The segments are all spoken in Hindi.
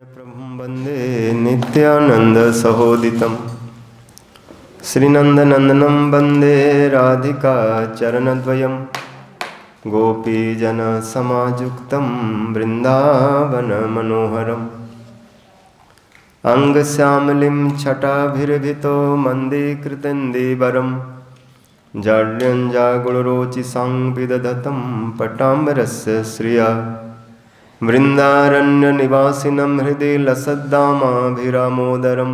प्रभुं वन्दे नित्यानन्दसहोदितं श्रीनन्दनन्दनं वन्दे राधिका चरणद्वयं गोपीजनसमायुक्तं वृन्दावनमनोहरम् अङ्गश्यामलिं छटाभिर्भितो मन्दीकृतन्दीवरं जाड्यञ्जागुणरोचिसां विदधतं पटाम्बरस्य श्रिया वृन्दारण्यनिवासिनं हृदि लसद्दामाभिरामोदरं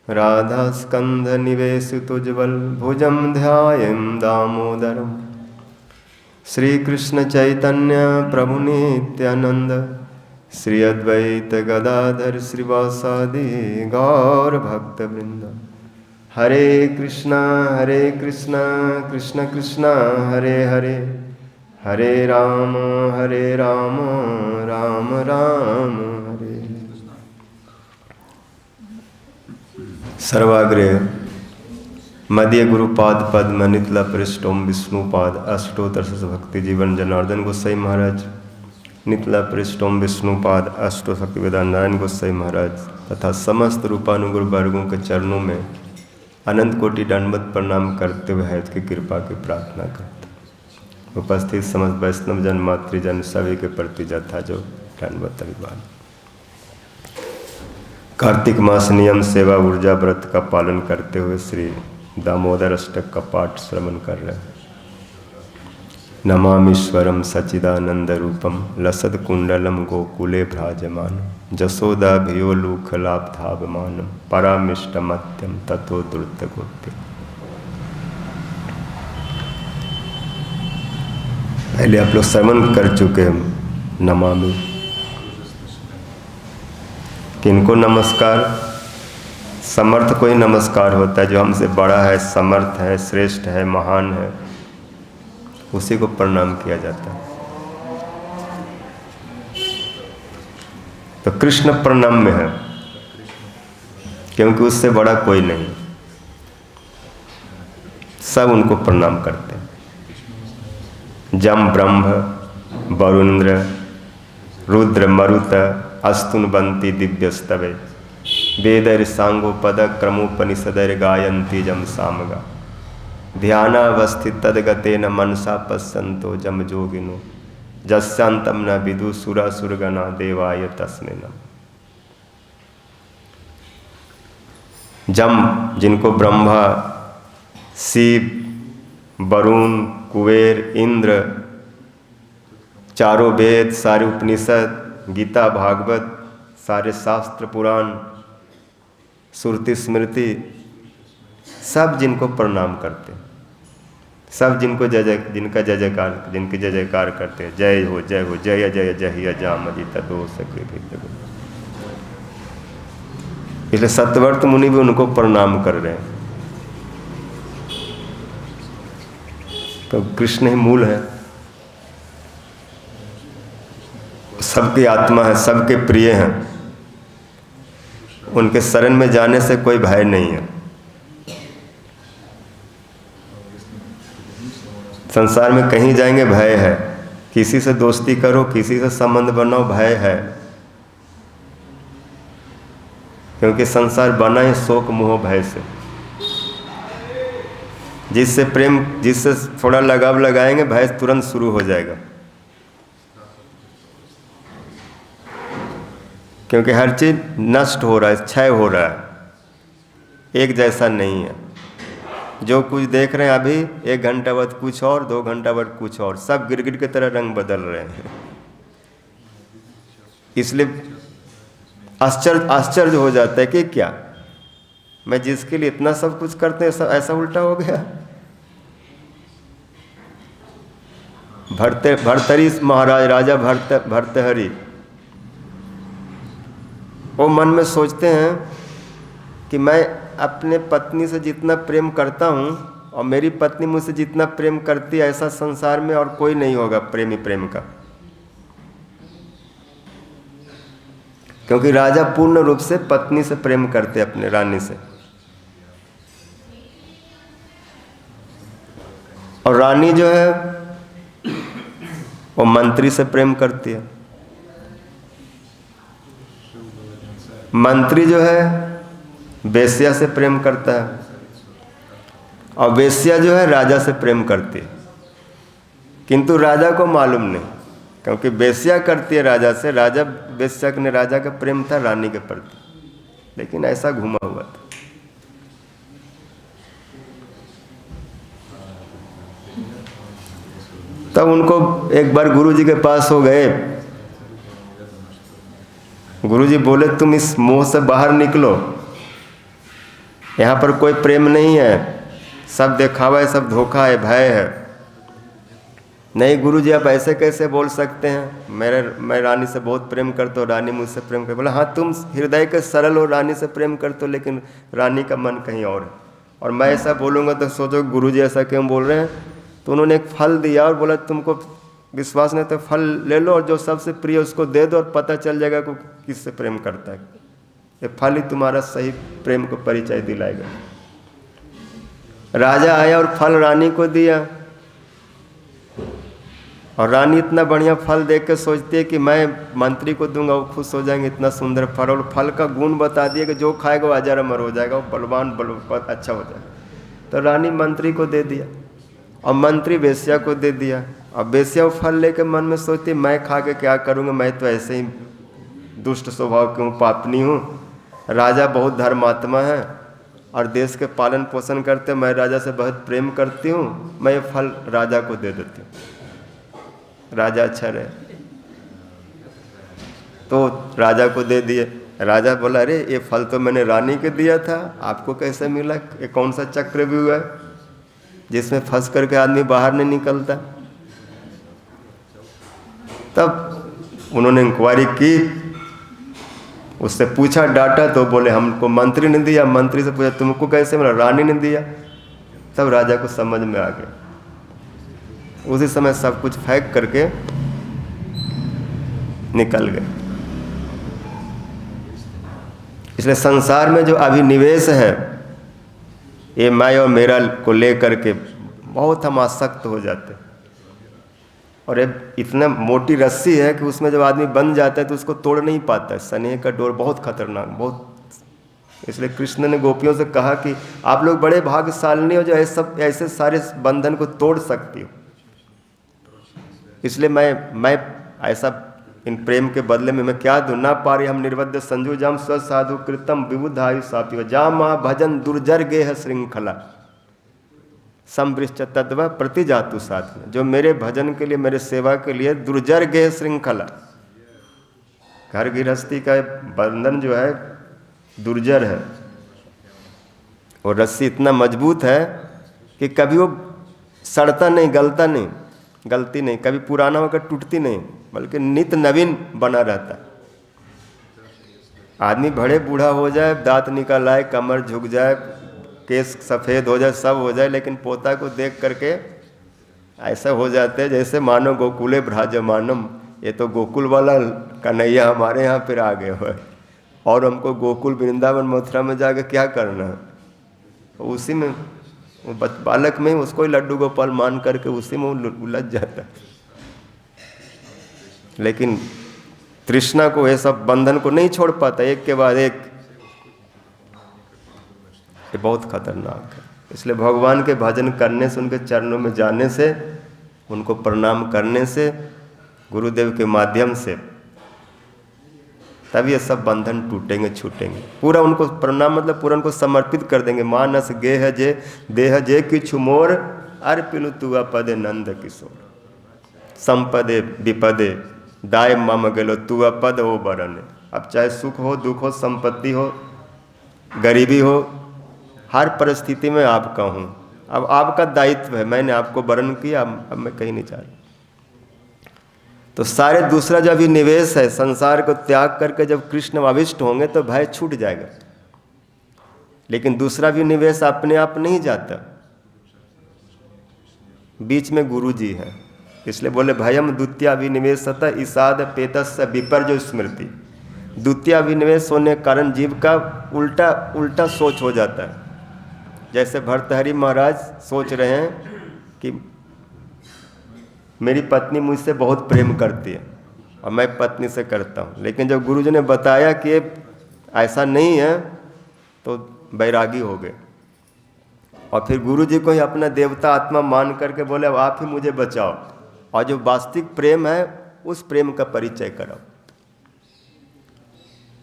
राधास्कन्धनिवेशितुज्ज्वलभुजं ध्यायें दामोदरम् श्रीकृष्णचैतन्यप्रभुनित्यानन्द श्री अद्वैत गदाधर श्रीवासादि गौरभक्तवृन्द। हरे कृष्णा कृष्ण कृष्ण हरे हरे, हरे राम राम राम हरे। सर्वाग्रे मध्य गुरुपाद पद्म नितला पृष्ठों विष्णुपाद अष्टोत्तर भक्ति जीवन जनार्दन गोसाई महाराज, नितला पृष्ठों विष्णुपाद अष्टो शक्ति वेदांत नारायण गोसाई महाराज तथा समस्त रूपानुगुरु वर्गों के चरणों में अनंत कोटि दंडवत प्रणाम करते हुए है की कृपा की प्रार्थना करते। उपस्थित समस्त वैष्णव जन मातृजन सभी के प्रति जथा जो दंडवत अभिवादन। कार्तिक मास नियम सेवा ऊर्जा व्रत का पालन करते हुए श्री दामोदर अष्टक का पाठ श्रवण कर रहे हैं। नमामीश्वरम सच्चिदानंद रूपम लसद कुंडलम गोकुले भ्राजमान जसोदा भियोलूखलाब्धावमान परामिष्टमत्यम ततो द्रुत गोप्य। पहले आप लोग श्रवण कर चुके हैं नमामि। किनको नमस्कार? समर्थ को ही नमस्कार होता है, जो हमसे बड़ा है, समर्थ है, श्रेष्ठ है, महान है, उसी को प्रणाम किया जाता है। तो कृष्ण प्रणाम में है क्योंकि उससे बड़ा कोई नहीं, सब उनको प्रणाम करते हैं। जम ब्रह्म वरुन्द्र रुद्र मरुत अस्तुन्वन्ति दिव्यस्तवे वेदैर सांगोपद क्रमोपनिषदैर गायन्ति जम सामगा ध्यानावस्थित तद्गतेन मनसा पश्यन्तो जम जोगिनो जस्यांतं न विदु सुरासुरगणा देवाय तस्मै नमः। जम जिनको ब्रह्मा शिव वरुण कुबेर इंद्र चारों वेद सारे उपनिषद गीता भागवत सारे शास्त्र पुराण श्रुति स्मृति सब जिनको प्रणाम करते हैं, सब जिनको जिनका जय जयकार जिनकी जय जयकार करते हैं। जय हो जय जय जय अजाम अजित दो सके। इसलिए सत्यव्रत मुनि भी उनको प्रणाम कर रहे हैं। तो कृष्ण ही मूल है, सबकी आत्मा है, सबके प्रिय हैं। उनके शरण में जाने से कोई भय नहीं है। संसार में कहीं जाएंगे भय है, किसी से दोस्ती करो, किसी से संबंध बनाओ, भय है। क्योंकि संसार बना है शोक मोह भय से। जिससे प्रेम, जिससे थोड़ा लगाव लगाएंगे, भय तुरंत शुरू हो जाएगा। क्योंकि हर चीज नष्ट हो रहा है, क्षय हो रहा है, एक जैसा नहीं है। जो कुछ देख रहे हैं अभी, 1 घंटा बाद कुछ और, 2 घंटा बाद कुछ और, सब गिरगिट की तरह रंग बदल रहे हैं। इसलिए आश्चर्य हो जाता है कि क्या मैं जिसके लिए इतना सब कुछ करते हैं ऐसा उल्टा हो गया। भर्तहरि महाराज, राजा भर्तहरि, वो मन में सोचते हैं कि मैं अपने पत्नी से जितना प्रेम करता हूँ और मेरी पत्नी मुझसे जितना प्रेम करती है, ऐसा संसार में और कोई नहीं होगा प्रेमी प्रेम का। क्योंकि राजा पूर्ण रूप से पत्नी से प्रेम करते, अपने रानी से, और रानी जो है वो मंत्री से प्रेम करती है। मंत्री जो है वेश्या से प्रेम करता है, और वेश्या जो है राजा से प्रेम करती है, किंतु राजा को मालूम नहीं, क्योंकि वेश्या करती है राजा से, राजा वेश्या ने राजा का प्रेम था रानी के प्रति, लेकिन ऐसा घुमा हुआ था। तब उनको एक बार गुरुजी के पास हो गए, गुरुजी बोले तुम इस मोह से बाहर निकलो, यहाँ पर कोई प्रेम नहीं है, सब दिखावा है, सब धोखा है, भय है। नहीं गुरुजी आप ऐसे कैसे बोल सकते हैं, मैं रानी से बहुत प्रेम करता हूँ, रानी मुझसे प्रेम कर। बोला हाँ तुम हृदय के सरल हो, रानी से प्रेम करते हो, लेकिन रानी का मन कहीं और है, और मैं ऐसा बोलूँगा तो सोचो गुरुजी ऐसा क्यों बोल रहे हैं। तो उन्होंने एक फल दिया और बोला तुमको विश्वास नहीं तो फल ले लो और जो सबसे प्रिय उसको दे दो, और पता चल जाएगा को किससे प्रेम करता है। ये फल ही तुम्हारा सही प्रेम को परिचय दिलाएगा। राजा आया और फल रानी को दिया, और रानी इतना बढ़िया फल देख के सोचती है कि मैं मंत्री को दूंगा, वो खुश हो जाएंगे, इतना सुंदर फल। और फल का गुण बता दिया कि जो खाएगा वो अजर अमर हो जाएगा, वो बलवान अच्छा हो जाएगा। तो रानी मंत्री को दे दिया, और मंत्री वेश्या को दे दिया। अब वेश्या वो फल लेके मन में सोचती मैं खा के क्या करूँगा, मैं तो ऐसे ही दुष्ट स्वभाव की हूँ, पापनी हूँ। राजा बहुत धर्मात्मा है और देश के पालन पोषण करते, मैं राजा से बहुत प्रेम करती हूँ, मैं ये फल राजा को दे देती हूँ, राजा अच्छा रहे। तो राजा को दे दिए। राजा बोला अरे ये फल तो मैंने रानी के दिया था, आपको कैसे मिला, ये कौन सा चक्र भी हुआ है जिसमें फंस करके आदमी बाहर नहीं निकलता। तब उन्होंने इंक्वायरी की, उससे पूछा, डांटा, तो बोले हमको मंत्री ने दिया। मंत्री से पूछा तुमको कैसे मिला, रानी ने दिया। तब राजा को समझ में आ गया, उसी समय सब कुछ फेंक करके निकल गए। इसलिए संसार में जो अभिनिवेश है, ये मैं और मेरा को लेकर के बहुत हम आसक्त हो जाते हैं, और ये इतना मोटी रस्सी है कि उसमें जब आदमी बंध जाता है तो उसको तोड़ नहीं पाता है। स्नेह का डोर बहुत खतरनाक, बहुत। इसलिए कृष्ण ने गोपियों से कहा कि आप लोग बड़े भाग्यशाली हो जो ऐसे सारे बंधन को तोड़ सकती हो। इसलिए मैं ऐसा इन प्रेम के बदले में मैं क्या दूँ, ना पारी हम निर्बद्ध संजू जाम स्व साधु कृतम विबुधायु सापी जा महा भजन दुर्जर गेह श्रृंखला संवृश्च तत्व प्रति जातु साथ में। जो मेरे भजन के लिए, मेरे सेवा के लिए दुर्जर गेह श्रृंखला, घर गृहस्थी का बंधन जो है दुर्जर है, और रस्सी इतना मजबूत है कि कभी वो सड़ता नहीं, गलता नहीं, गलती नहीं, कभी पुराना होकर टूटती नहीं, बल्कि नित्य नवीन बना रहता है। आदमी बड़े बूढ़ा हो जाए, दांत निकल आए, कमर झुक जाए, केस सफ़ेद हो जाए, सब हो जाए, लेकिन पोता को देख करके ऐसा हो जाते हैं जैसे मानो गोकुले ब्राजमानम, ये तो गोकुल वाला कन्हैया हमारे यहाँ फिर आ गए हो, और हमको गोकुल वृंदावन मथुरा में जाकर क्या करना है। उसी में वो बालक में उसको ही लड्डू गोपाल मान करके उसी में उलझ जाता है। लेकिन तृष्णा को, ये सब बंधन को नहीं छोड़ पाता, एक के बाद एक, ये बहुत खतरनाक है। इसलिए भगवान के भजन करने से, उनके चरणों में जाने से, उनको प्रणाम करने से, गुरुदेव के माध्यम से, तब ये सब बंधन टूटेंगे, छूटेंगे। पूरा उनको प्रणाम मतलब पूरा उनको समर्पित कर देंगे। मानस गेह जे देह जे किछु मोर अर्पिनु तुआ पदे नंद किशोर संपदे विपदे दाय मम गेलो तुआ पद हो बरने। अब चाहे सुख हो, दुख हो, संपत्ति हो, गरीबी हो, हर परिस्थिति में आपका हूँ। अब आपका दायित्व है, मैंने आपको वरण किया, अब मैं कहीं नहीं जा रहा। तो सारे दूसरा जो अभी निवेश है, संसार को त्याग करके जब कृष्ण अभिष्ट होंगे तो भय छूट जाएगा। लेकिन दूसरा भी निवेश अपने आप नहीं जाता, बीच में गुरु जी है। इसलिए बोले भयम द्वितीय अभिनिवेशतः ईसाद पेतस्य विपर्य स्मृति। द्वितीय अभिनिवेश होने के कारण जीव का उल्टा सोच हो जाता है। जैसे भर्तहरि महाराज सोच रहे हैं कि मेरी पत्नी मुझसे बहुत प्रेम करती है, और मैं पत्नी से करता हूँ। लेकिन जब गुरु जी ने बताया कि ये ऐसा नहीं है तो बैरागी हो गए, और फिर गुरु जी को ही अपना देवता आत्मा मान करके बोले अब आप ही मुझे बचाओ, और जो वास्तविक प्रेम है उस प्रेम का परिचय कराओ।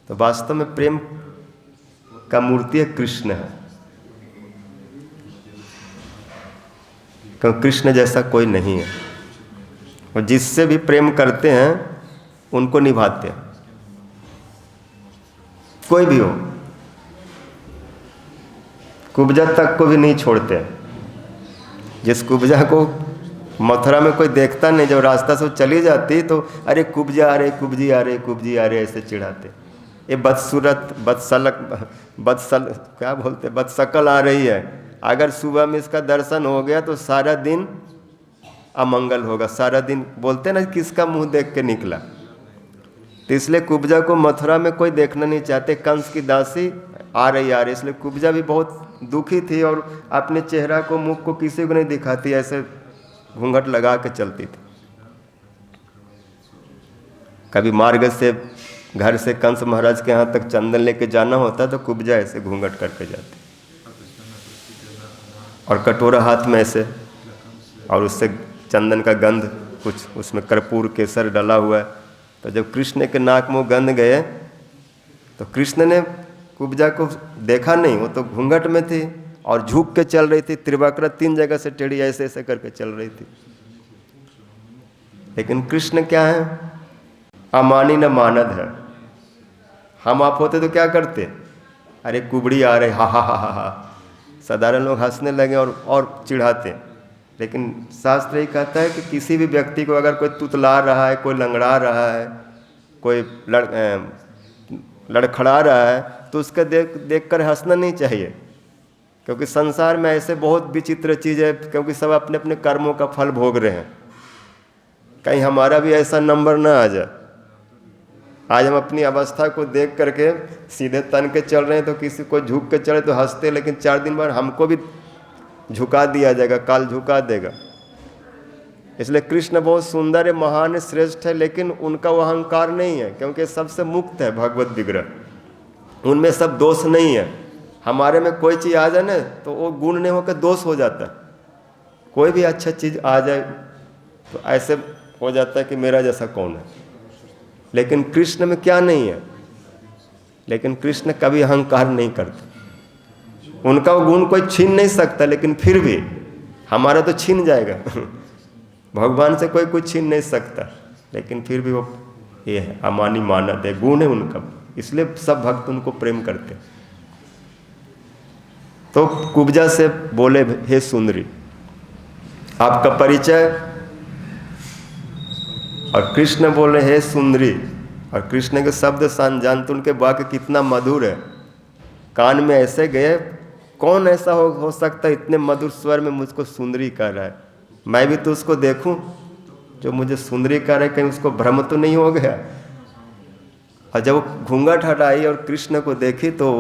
तो वास्तव में प्रेम का मूर्ति कृष्ण है, क्योंकि कृष्ण जैसा कोई नहीं है। और जिससे भी प्रेम करते हैं उनको निभाते हैं, कोई भी हो, कुब्जा तक को भी नहीं छोड़ते हैं। जिस कुब्जा को मथुरा में कोई देखता नहीं, जब रास्ता से चली जाती तो अरे कुब्जा आ रहे, कुब्जी आ रहे, कुब्जी आ रहे, ऐसे चिढ़ाते। ये बदसूरत, बदसल क्या बोलते, बदशक्ल आ रही है। अगर सुबह में इसका दर्शन हो गया तो सारा दिन अमंगल होगा, सारा दिन बोलते ना किसका मुंह देख के निकला। तो इसलिए कुब्जा को मथुरा में कोई देखना नहीं चाहते। कंस की दासी आ रही, इसलिए कुब्जा भी बहुत दुखी थी और अपने चेहरा को, मुख को किसी को नहीं दिखाती, ऐसे घूंघट लगा के चलती थी। कभी मार्ग से घर से कंस महाराज के यहाँ तक चंदन लेके जाना होता तो कुब्जा ऐसे घूंघट करके जाती, और कटोरा हाथ में ऐसे, और उससे चंदन का गंध, कुछ उसमें कर्पूर केसर डला हुआ है। तो जब कृष्ण के नाक मुंह गंध गए तो कृष्ण ने कुब्जा को देखा नहीं, वो तो घूंघट में थी और झुक के चल रही थी। त्रिवक्र 3 जगह से टेढ़ी ऐसे ऐसे करके चल रही थी। लेकिन कृष्ण क्या है, अमानी न मानद है। हम आप होते तो क्या करते, अरे कुबड़ी आ रहे, हा हा हा हा हा, साधारण लोग हंसने लगे और चिढ़ाते। लेकिन शास्त्र ये कहता है कि किसी भी व्यक्ति को अगर कोई तुतला रहा है, कोई लंगड़ा रहा है, कोई लड़खड़ा रहा है, तो उसका देख कर हंसना नहीं चाहिए, क्योंकि संसार में ऐसे बहुत विचित्र चीज़ है, क्योंकि सब अपने अपने कर्मों का फल भोग रहे हैं। कहीं हमारा भी ऐसा नंबर ना आ जाए। आज हम अपनी अवस्था को देख करके सीधे तन के चल रहे हैं तो किसी को झुक के चले तो हंसते, लेकिन 4 दिन बाद हमको भी झुका दिया जाएगा, काल झुका देगा। इसलिए कृष्ण बहुत सुंदर है, महान है, श्रेष्ठ है, लेकिन उनका वो अहंकार नहीं है, क्योंकि सबसे मुक्त है भगवत विग्रह। उनमें सब दोष नहीं है। हमारे में कोई चीज़ आ जाए ना तो वो गुण नहीं होकर दोष हो जाता है। कोई भी अच्छा चीज़ आ जाए तो ऐसे हो जाता है कि मेरा जैसा कौन है। लेकिन कृष्ण में क्या नहीं है, लेकिन कृष्ण कभी अहंकार नहीं करते। उनका वो गुण कोई छीन नहीं सकता, लेकिन फिर भी हमारा तो छीन जाएगा। भगवान से कोई कुछ छीन नहीं सकता, लेकिन फिर भी वो ये है, अमानी मानद है, गुण है उनका, इसलिए सब भक्त उनको प्रेम करते। तो कुब्जा से बोले, हे सुंदरी आपका परिचय, और कृष्ण बोले हे सुंदरी। और कृष्ण के शब्द सान जानते, उनके वाक्य कितना मधुर है, कान में ऐसे गए। कौन ऐसा हो सकता है इतने मधुर स्वर में मुझको सुंदरी कह रहा है। मैं भी तो उसको देखूं जो मुझे सुंदरी कह रहा है, कहीं उसको भ्रम तो नहीं हो गया। और जब वो घूंघट हटाई और कृष्ण को देखी तो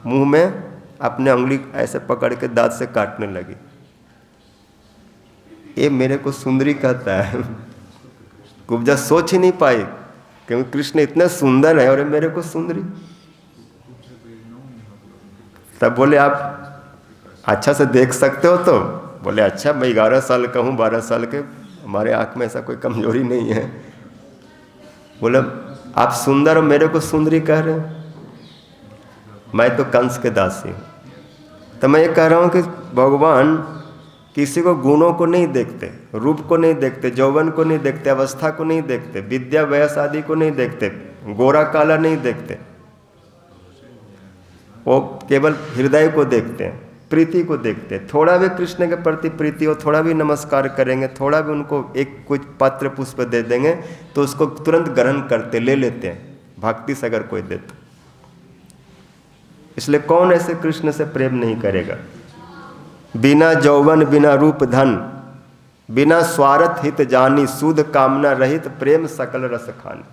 मुंह में अपने उंगली ऐसे पकड़ के दांत से काटने लगी। ये मेरे को सुंदरी कहता है। कुब्जा सोच ही नहीं पाई, क्योंकि कृष्ण इतने सुंदर है और ये मेरे को सुंदरी। तब बोले आप अच्छा से देख सकते हो? तो बोले अच्छा, मैं 11 साल का हूँ, 12 साल के, हमारे आँख में ऐसा कोई कमजोरी नहीं है। बोले आप सुंदर हो, मेरे को सुंदरी कह रहे हो? मैं तो कंस के दासी हूँ। तो मैं ये कह रहा हूँ कि भगवान किसी को गुणों को नहीं देखते, रूप को नहीं देखते, यौवन को नहीं देखते, अवस्था को नहीं देखते, विद्या वयस आदि को नहीं देखते, गोरा काला नहीं देखते। वो केवल हृदय को देखते हैं, प्रीति को देखते हैं। थोड़ा भी कृष्ण के प्रति प्रीति हो, थोड़ा भी नमस्कार करेंगे, थोड़ा भी उनको एक कुछ पत्र पुष्प दे देंगे तो उसको तुरंत ग्रहण करते, ले लेते हैं, भक्ति से अगर कोई देते। इसलिए कौन ऐसे कृष्ण से प्रेम नहीं करेगा? बिना यौवन बिना रूप धन, बिना स्वार्थ हित जानी, शुद्ध कामना रहित प्रेम सकल रस खानी।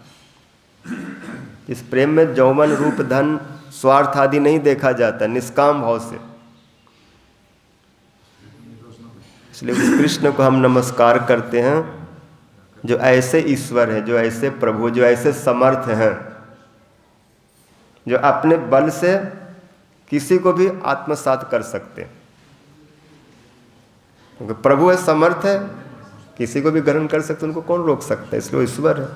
इस प्रेम में यौवन रूप धन स्वार्थ आदि नहीं देखा जाता, निष्काम भाव से। इसलिए उस कृष्ण को हम नमस्कार करते हैं जो ऐसे ईश्वर हैं, जो ऐसे प्रभु, जो ऐसे समर्थ हैं, जो अपने बल से किसी को भी आत्मसात कर सकते हैं। क्योंकि प्रभु है, समर्थ है, किसी को भी ग्रहण कर सकते, उनको कौन रोक सकता है? इसलिए ईश्वर है।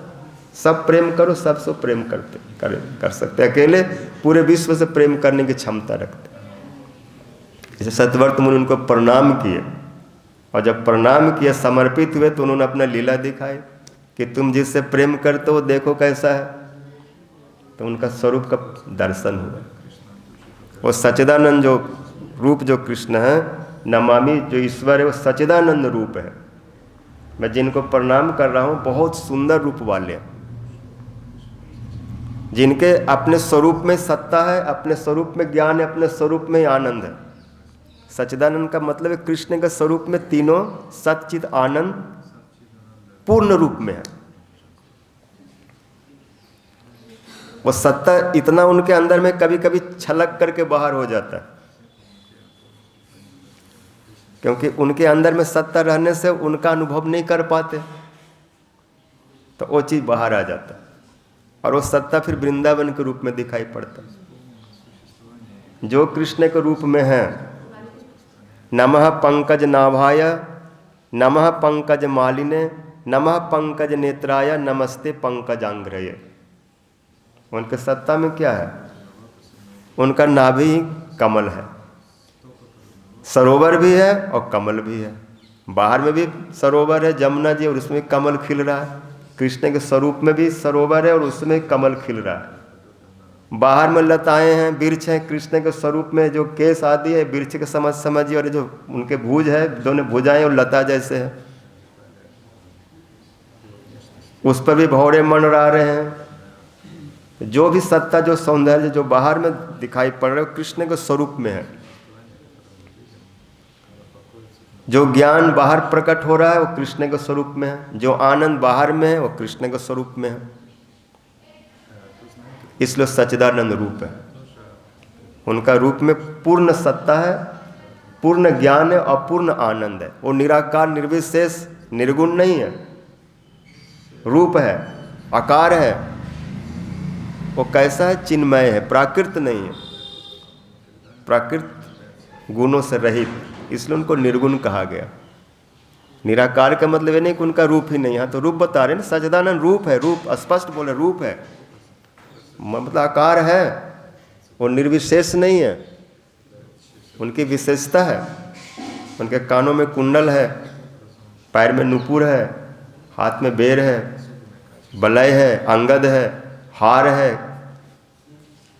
सब प्रेम करो, सबसे प्रेम कर सकते, अकेले पूरे विश्व से प्रेम करने की क्षमता रखते। जैसे सतवर्त मुनि उनको प्रणाम किए, और जब प्रणाम किए, समर्पित हुए, तो उन्होंने अपना लीला दिखाई कि तुम जिससे प्रेम करते हो देखो कैसा है। तो उनका स्वरूप का दर्शन हुआ। वो सच्चिदानंद जो रूप जो कृष्ण है, नमामि जो ईश्वर है, वो सच्चिदानंद रूप है। मैं जिनको प्रणाम कर रहा हूँ बहुत सुंदर रूप वाले हैं, जिनके अपने स्वरूप में सत्ता है, अपने स्वरूप में ज्ञान है, अपने स्वरूप में आनंद है। सच्चिदानंद का मतलब है कृष्ण के स्वरूप में तीनों सच्चिद आनंद पूर्ण रूप में है। वो सत्ता इतना उनके अंदर में कभी कभी छलक करके बाहर हो जाता है, क्योंकि उनके अंदर में सत्ता रहने से उनका अनुभव नहीं कर पाते, तो वो चीज बाहर आ जाता है, और वो सत्ता फिर वृंदावन के रूप में दिखाई पड़ता है। जो कृष्ण के रूप में है, नमः पंकज नाभाय, नमः पंकज मालिने, नमः पंकज नेत्राय, नमस्ते पंकजांग्रये। उनके सत्ता में क्या है? उनका नाभि कमल है, सरोवर भी है और कमल भी है। बाहर में भी सरोवर है जमुना जी, और उसमें कमल खिल रहा है। कृष्ण के स्वरूप में भी सरोवर है और उसमें कमल खिल रहा है। बाहर में लताएं हैं, वृक्ष हैं, कृष्ण के स्वरूप में जो केस आदि है वृक्ष के समझिए, और जो उनके भुज है, दोनों भुजाएं और लता जैसे है, उस पर भी भौरे मंडरा रहे हैं। जो भी सत्ता, जो सौंदर्य जो बाहर में दिखाई पड़ रहा है, कृष्ण के स्वरूप में है। जो ज्ञान बाहर प्रकट हो रहा है वो कृष्ण के स्वरूप में है, जो आनंद बाहर में है वो कृष्ण के स्वरूप में है। इसलिए सच्चिदानंद रूप है। उनका रूप में पूर्ण सत्ता है, पूर्ण ज्ञान है और पूर्ण आनंद है। वो निराकार, निर्विशेष, निर्गुण नहीं है, रूप है, आकार है। वो कैसा है? चिन्मय है, प्राकृत नहीं है, प्राकृत गुणों से रहित, इसलिए उनको निर्गुण कहा गया। निराकार का मतलब ये नहीं कि उनका रूप ही नहीं है, तो रूप बता रहे हैं ना, सच्चिदानंद रूप है, रूप स्पष्ट बोले रूप है, मतलब आकार है, वो निर्विशेष नहीं है, उनकी विशेषता है। उनके कानों में कुंडल है, पैर में नुपुर है, हाथ में बेर है, बलय है, अंगद है, हार है,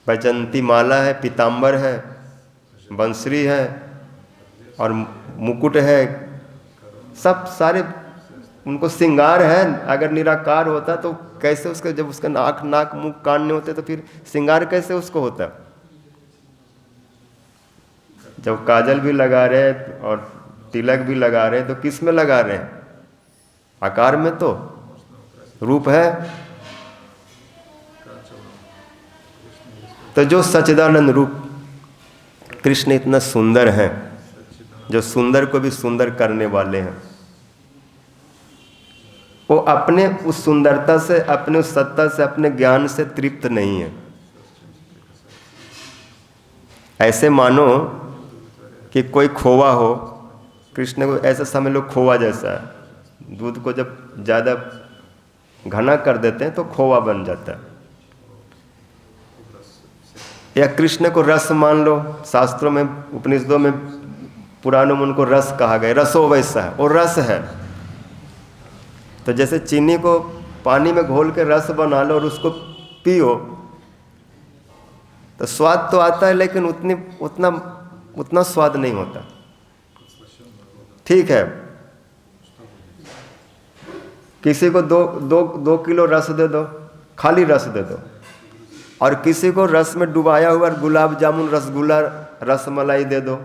वैजंती माला है, पीताम्बर है, बंसरी है और मुकुट है, सब सारे उनको श्रृंगार है। अगर निराकार होता तो कैसे उसके, जब उसका नाक मुंह कान नहीं होते तो फिर श्रृंगार कैसे उसको होता? जब काजल भी लगा रहे हैं और तिलक भी लगा रहे हैं तो किस में लगा रहे हैं? आकार में, तो रूप है। तो जो सच्चिदानंद रूप कृष्ण इतना सुंदर है, जो सुंदर को भी सुंदर करने वाले हैं, वो अपने उस सुंदरता से, अपने उस सत्ता से, अपने ज्ञान से तृप्त नहीं है। ऐसे मानो कि कोई खोवा हो, कृष्ण को ऐसा समझ लो खोवा जैसा है। दूध को जब ज़्यादा घना कर देते हैं तो खोवा बन जाता है। या कृष्ण को रस मान लो, शास्त्रों में, उपनिषदों में, पुराणों में उनको रस कहा गया, रसो वैसा है, और रस है। तो जैसे चीनी को पानी में घोल के रस बना लो और उसको पियो तो स्वाद तो आता है, लेकिन उतना स्वाद नहीं होता। ठीक है, किसी को दो किलो रस दे दो, खाली रस दे दो, और किसी को रस में डुबाया हुआ गुलाब जामुन, रसगुल्ला, रसमलाई दे दो,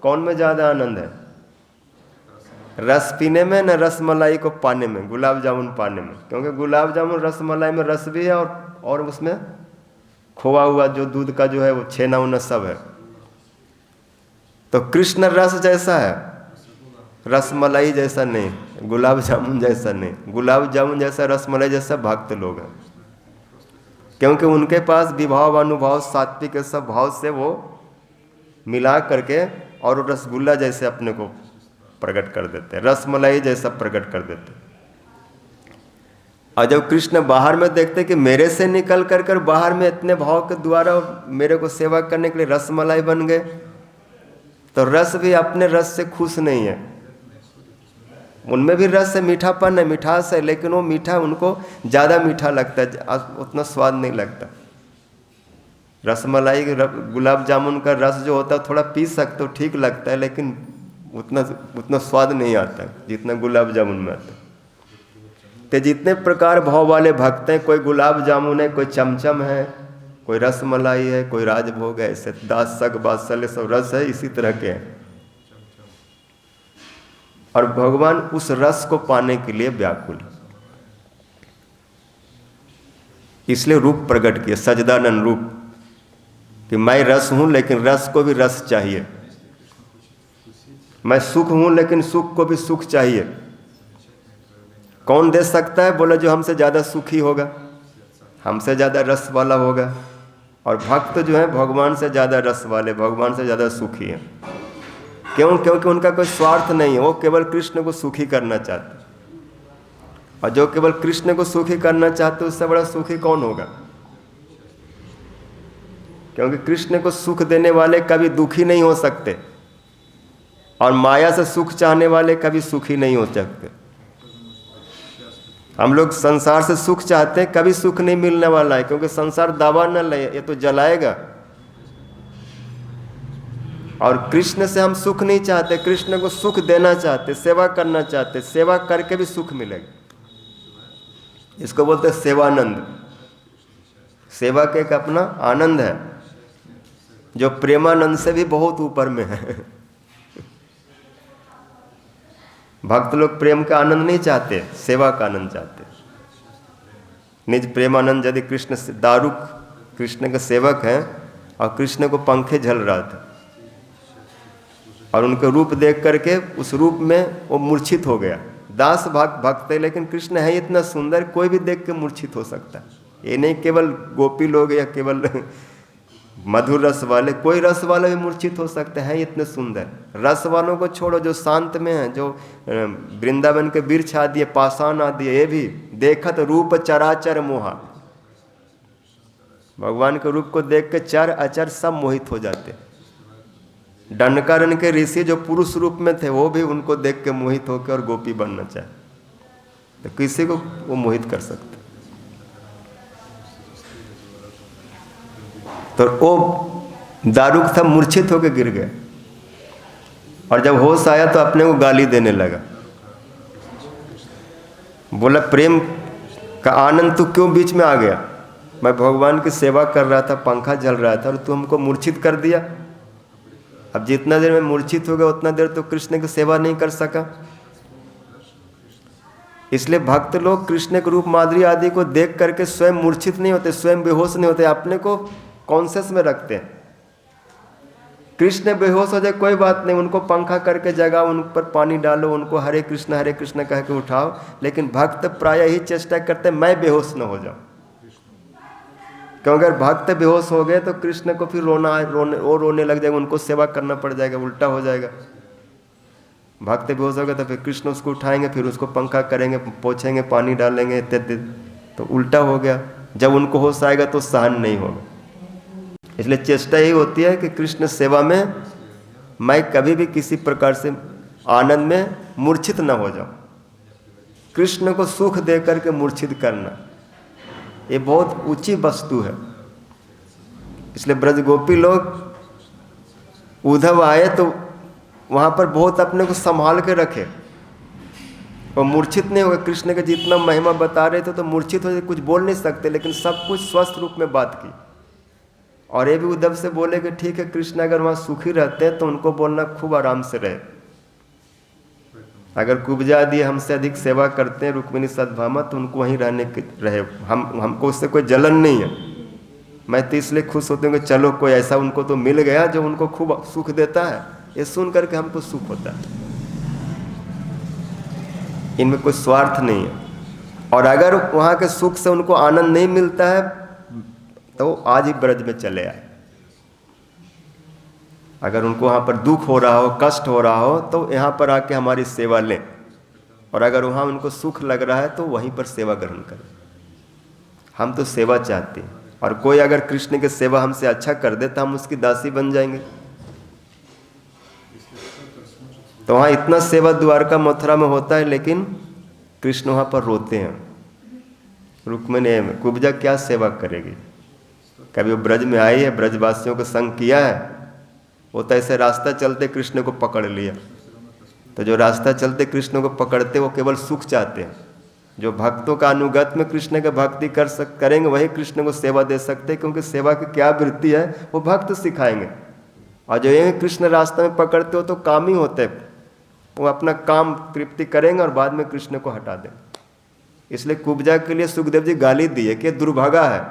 कौन में ज़्यादा आनंद है? रस पीने में, न रसमलाई को पाने में, गुलाब जामुन पाने में। क्योंकि गुलाब जामुन रसमलाई में रस भी है और उसमें खोआ हुआ जो दूध का जो है वो छेना उना सब है। तो कृष्ण रस जैसा है, रसमलाई जैसा नहीं, गुलाब जामुन जैसा नहीं, गुलाब जामुन जैसा रसमलाई जैसा भक्त लोग हैं, क्योंकि उनके पास विभाव अनुभव सात्विक सब भाव से वो मिला करके और वो रसगुल्ला जैसे अपने को प्रकट कर देते हैं, रसमलाई जैसा प्रकट कर देते हैं। और जब कृष्ण बाहर में देखते कि मेरे से निकल कर बाहर में इतने भाव के द्वारा मेरे को सेवा करने के लिए रसमलाई बन गए, तो रस भी अपने रस से खुश नहीं है, उनमें भी रस है, मीठापन है, मिठास है, लेकिन वो मीठा उनको ज़्यादा मीठा लगता है, उतना स्वाद नहीं लगता। रसमलाई गुलाब जामुन का रस जो होता है थोड़ा पी सकते हो, ठीक लगता है, लेकिन उतना स्वाद नहीं आता जितना गुलाब जामुन में आता है। तो जितने प्रकार भाव वाले भक्त हैं, कोई गुलाब जामुन है, कोई चमचम है, कोई रसमलाई है, कोई राजभोग है, ऐसे दास सग बात्सल्य सब रस है, इसी तरह के हैं। और भगवान उस रस को पाने के लिए व्याकुल, इसलिए रूप प्रकट किया, सजदानंद रूप, कि मैं रस हूं लेकिन रस को भी रस चाहिए, मैं सुख हूं लेकिन सुख को भी सुख चाहिए। कौन दे सकता है? बोले जो हमसे ज़्यादा सुखी होगा, हमसे ज़्यादा रस वाला होगा। और भक्त जो है भगवान से ज़्यादा रस वाले, भगवान से ज़्यादा सुखी हैं। क्यों? क्योंकि उनका कोई स्वार्थ नहीं है, वो केवल कृष्ण को सुखी करना चाहते हैं। और जो केवल कृष्ण को सुखी करना चाहते उससे बड़ा सुखी कौन होगा? क्योंकि कृष्ण को सुख देने वाले कभी दुखी नहीं हो सकते, और माया से सुख चाहने वाले कभी सुखी नहीं हो सकते। हम लोग संसार से सुख चाहते हैं, कभी सुख नहीं मिलने वाला है, क्योंकि संसार दावा न ले, ये तो जलाएगा। और कृष्ण से हम सुख नहीं चाहते, कृष्ण को सुख देना चाहते, सेवा करना चाहते, सेवा करके भी सुख मिलेगा। इसको बोलते हैं सेवानंद। सेवा का एक अपना आनंद है जो प्रेमानंद से भी बहुत ऊपर में है। भक्त लोग प्रेम का आनंद नहीं चाहते, सेवा का आनंद चाहते। निज प्रेमानंद यदि कृष्ण से दारुक कृष्ण के सेवक हैं और कृष्ण को पंखे झल रहा था और उनके रूप देख करके उस रूप में वो मूर्छित हो गया। दास भक्त है, लेकिन कृष्ण है इतना सुंदर, कोई भी देख के मूर्छित हो सकता है। ये नहीं केवल गोपी लोग या केवल मधुर रस वाले, कोई रस वाले भी मूर्छित हो सकते हैं, इतने सुंदर। रस वालों को छोड़ो, जो शांत में है, जो वृंदावन के वृक्ष आदि है, पाषाण आदि है, ये भी देखत रूप चराचर मोहा, भगवान के रूप को देख के चर अचर सब मोहित हो जाते। दंडकारण्य के ऋषि जो पुरुष रूप में थे वो भी उनको देख के मोहित होकर और गोपी बनना चाहे, तो किसी को वो मोहित कर सकते। तो वो दारुक था, मूर्छित होकर गिर गया, और जब होश आया तो अपने को गाली देने लगा। बोला प्रेम का आनंद तू क्यों बीच में आ गया? मैं भगवान की सेवा कर रहा था, पंखा जल रहा था, और तू हमको मूर्छित कर दिया। अब जितना देर में मूर्छित हो गया उतना देर तो कृष्ण की सेवा नहीं कर सका। इसलिए भक्त लोग कृष्ण के रूप माधुरी आदि को देख करके स्वयं मूर्छित नहीं होते, स्वयं बेहोश नहीं होते, अपने को कॉन्शियस में रखते हैं। कृष्ण बेहोश हो जाए कोई बात नहीं, उनको पंखा करके जगाओ, उन पर पानी डालो, उनको हरे कृष्ण कह के उठाओ। लेकिन भक्त प्रायः ही चेष्टा करते मैं बेहोश न हो जाऊं, क्योंकि अगर भक्त बेहोश हो गए तो कृष्ण को फिर रोने लग जाएगा, उनको सेवा करना पड़ जाएगा, उल्टा हो जाएगा। भक्त बेहोश हो गए तो फिर कृष्ण उसको उठाएंगे, फिर उसको पंखा करेंगे, पोछेंगे, पानी डालेंगे इत्यादि, तो उल्टा हो गया। जब उनको होश आएगा तो सहन नहीं होगा। इसलिए चेष्टा यही होती है कि कृष्ण सेवा में मैं कभी भी किसी प्रकार से आनंद में मूर्छित न हो जाऊं। कृष्ण को सुख दे करके मूर्छित करना ये बहुत ऊंची वस्तु है। इसलिए ब्रज गोपी लोग उद्धव आए तो वहाँ पर बहुत अपने को संभाल के रखे और मूर्छित नहीं हो गए। कृष्ण का जितना महिमा बता रहे थे तो मूर्छित हो, कुछ बोल नहीं सकते, लेकिन सब कुछ स्वस्थ रूप में बात की। और ये भी उद्धव से बोले कि ठीक है, कृष्ण अगर वहाँ सुखी रहते हैं तो उनको बोलना खूब आराम से रहे। अगर कुब्जा दिए हमसे अधिक सेवा करते हैं रुक्मिणी सद्भामा, तो उनको वहीं रहने के रहे। हमको उससे कोई जलन नहीं है। मैं तो इसलिए खुश होती हूँ कि चलो कोई ऐसा उनको तो मिल गया जो उनको खूब सुख देता है। ये सुन करके हमको सुख होता है। इनमें कोई स्वार्थ नहीं है। और अगर वहाँ के सुख से उनको आनंद नहीं मिलता है तो आज ही ब्रज में चले आए। अगर उनको वहाँ पर दुख हो रहा हो, कष्ट हो रहा हो, तो यहाँ पर आके हमारी सेवा लें। और अगर वहाँ उनको सुख लग रहा है तो वहीं पर सेवा ग्रहण करें। हम तो सेवा चाहते हैं, और कोई अगर कृष्ण की सेवा हमसे अच्छा कर दे तो हम उसकी दासी बन जाएंगे। तो वहाँ इतना सेवा द्वारका मथुरा में होता है, लेकिन कृष्ण वहाँ पर रोते हैं। रुक्मिणी कुब्जा क्या सेवा करेगी? कभी वो ब्रज में आई है, ब्रजवासियों को संग किया है? वो तो ऐसे रास्ता चलते कृष्ण को पकड़ लिया। तो जो रास्ता चलते कृष्ण को पकड़ते वो केवल सुख चाहते हैं। जो भक्तों का अनुगत में कृष्ण के भक्ति करेंगे वही कृष्ण को सेवा दे सकते हैं, क्योंकि सेवा की क्या वृत्ति है वो भक्त सिखाएंगे। और जो ये कृष्ण रास्ते में पकड़ते हो तो काम ही होते, वो अपना काम तृप्ति करेंगे और बाद में कृष्ण को हटा देंगे। इसलिए कुब्जा के लिए सुखदेव जी गाली दिए कि दुर्भागा है,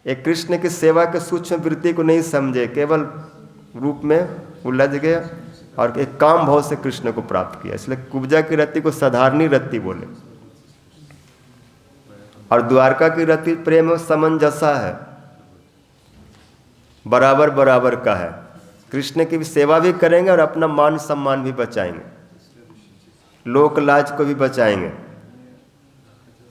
एक कृष्ण की सेवा के सूक्ष्म वृत्ति को नहीं समझे, केवल रूप में उलझ गया और एक काम भाव से कृष्ण को प्राप्त किया। इसलिए कुब्जा की रति को साधारणी रति बोले। और द्वारका की रति प्रेम समंजसा है, बराबर बराबर का है। कृष्ण की भी सेवा भी करेंगे और अपना मान सम्मान भी बचाएंगे, लोक लाज को भी बचाएंगे।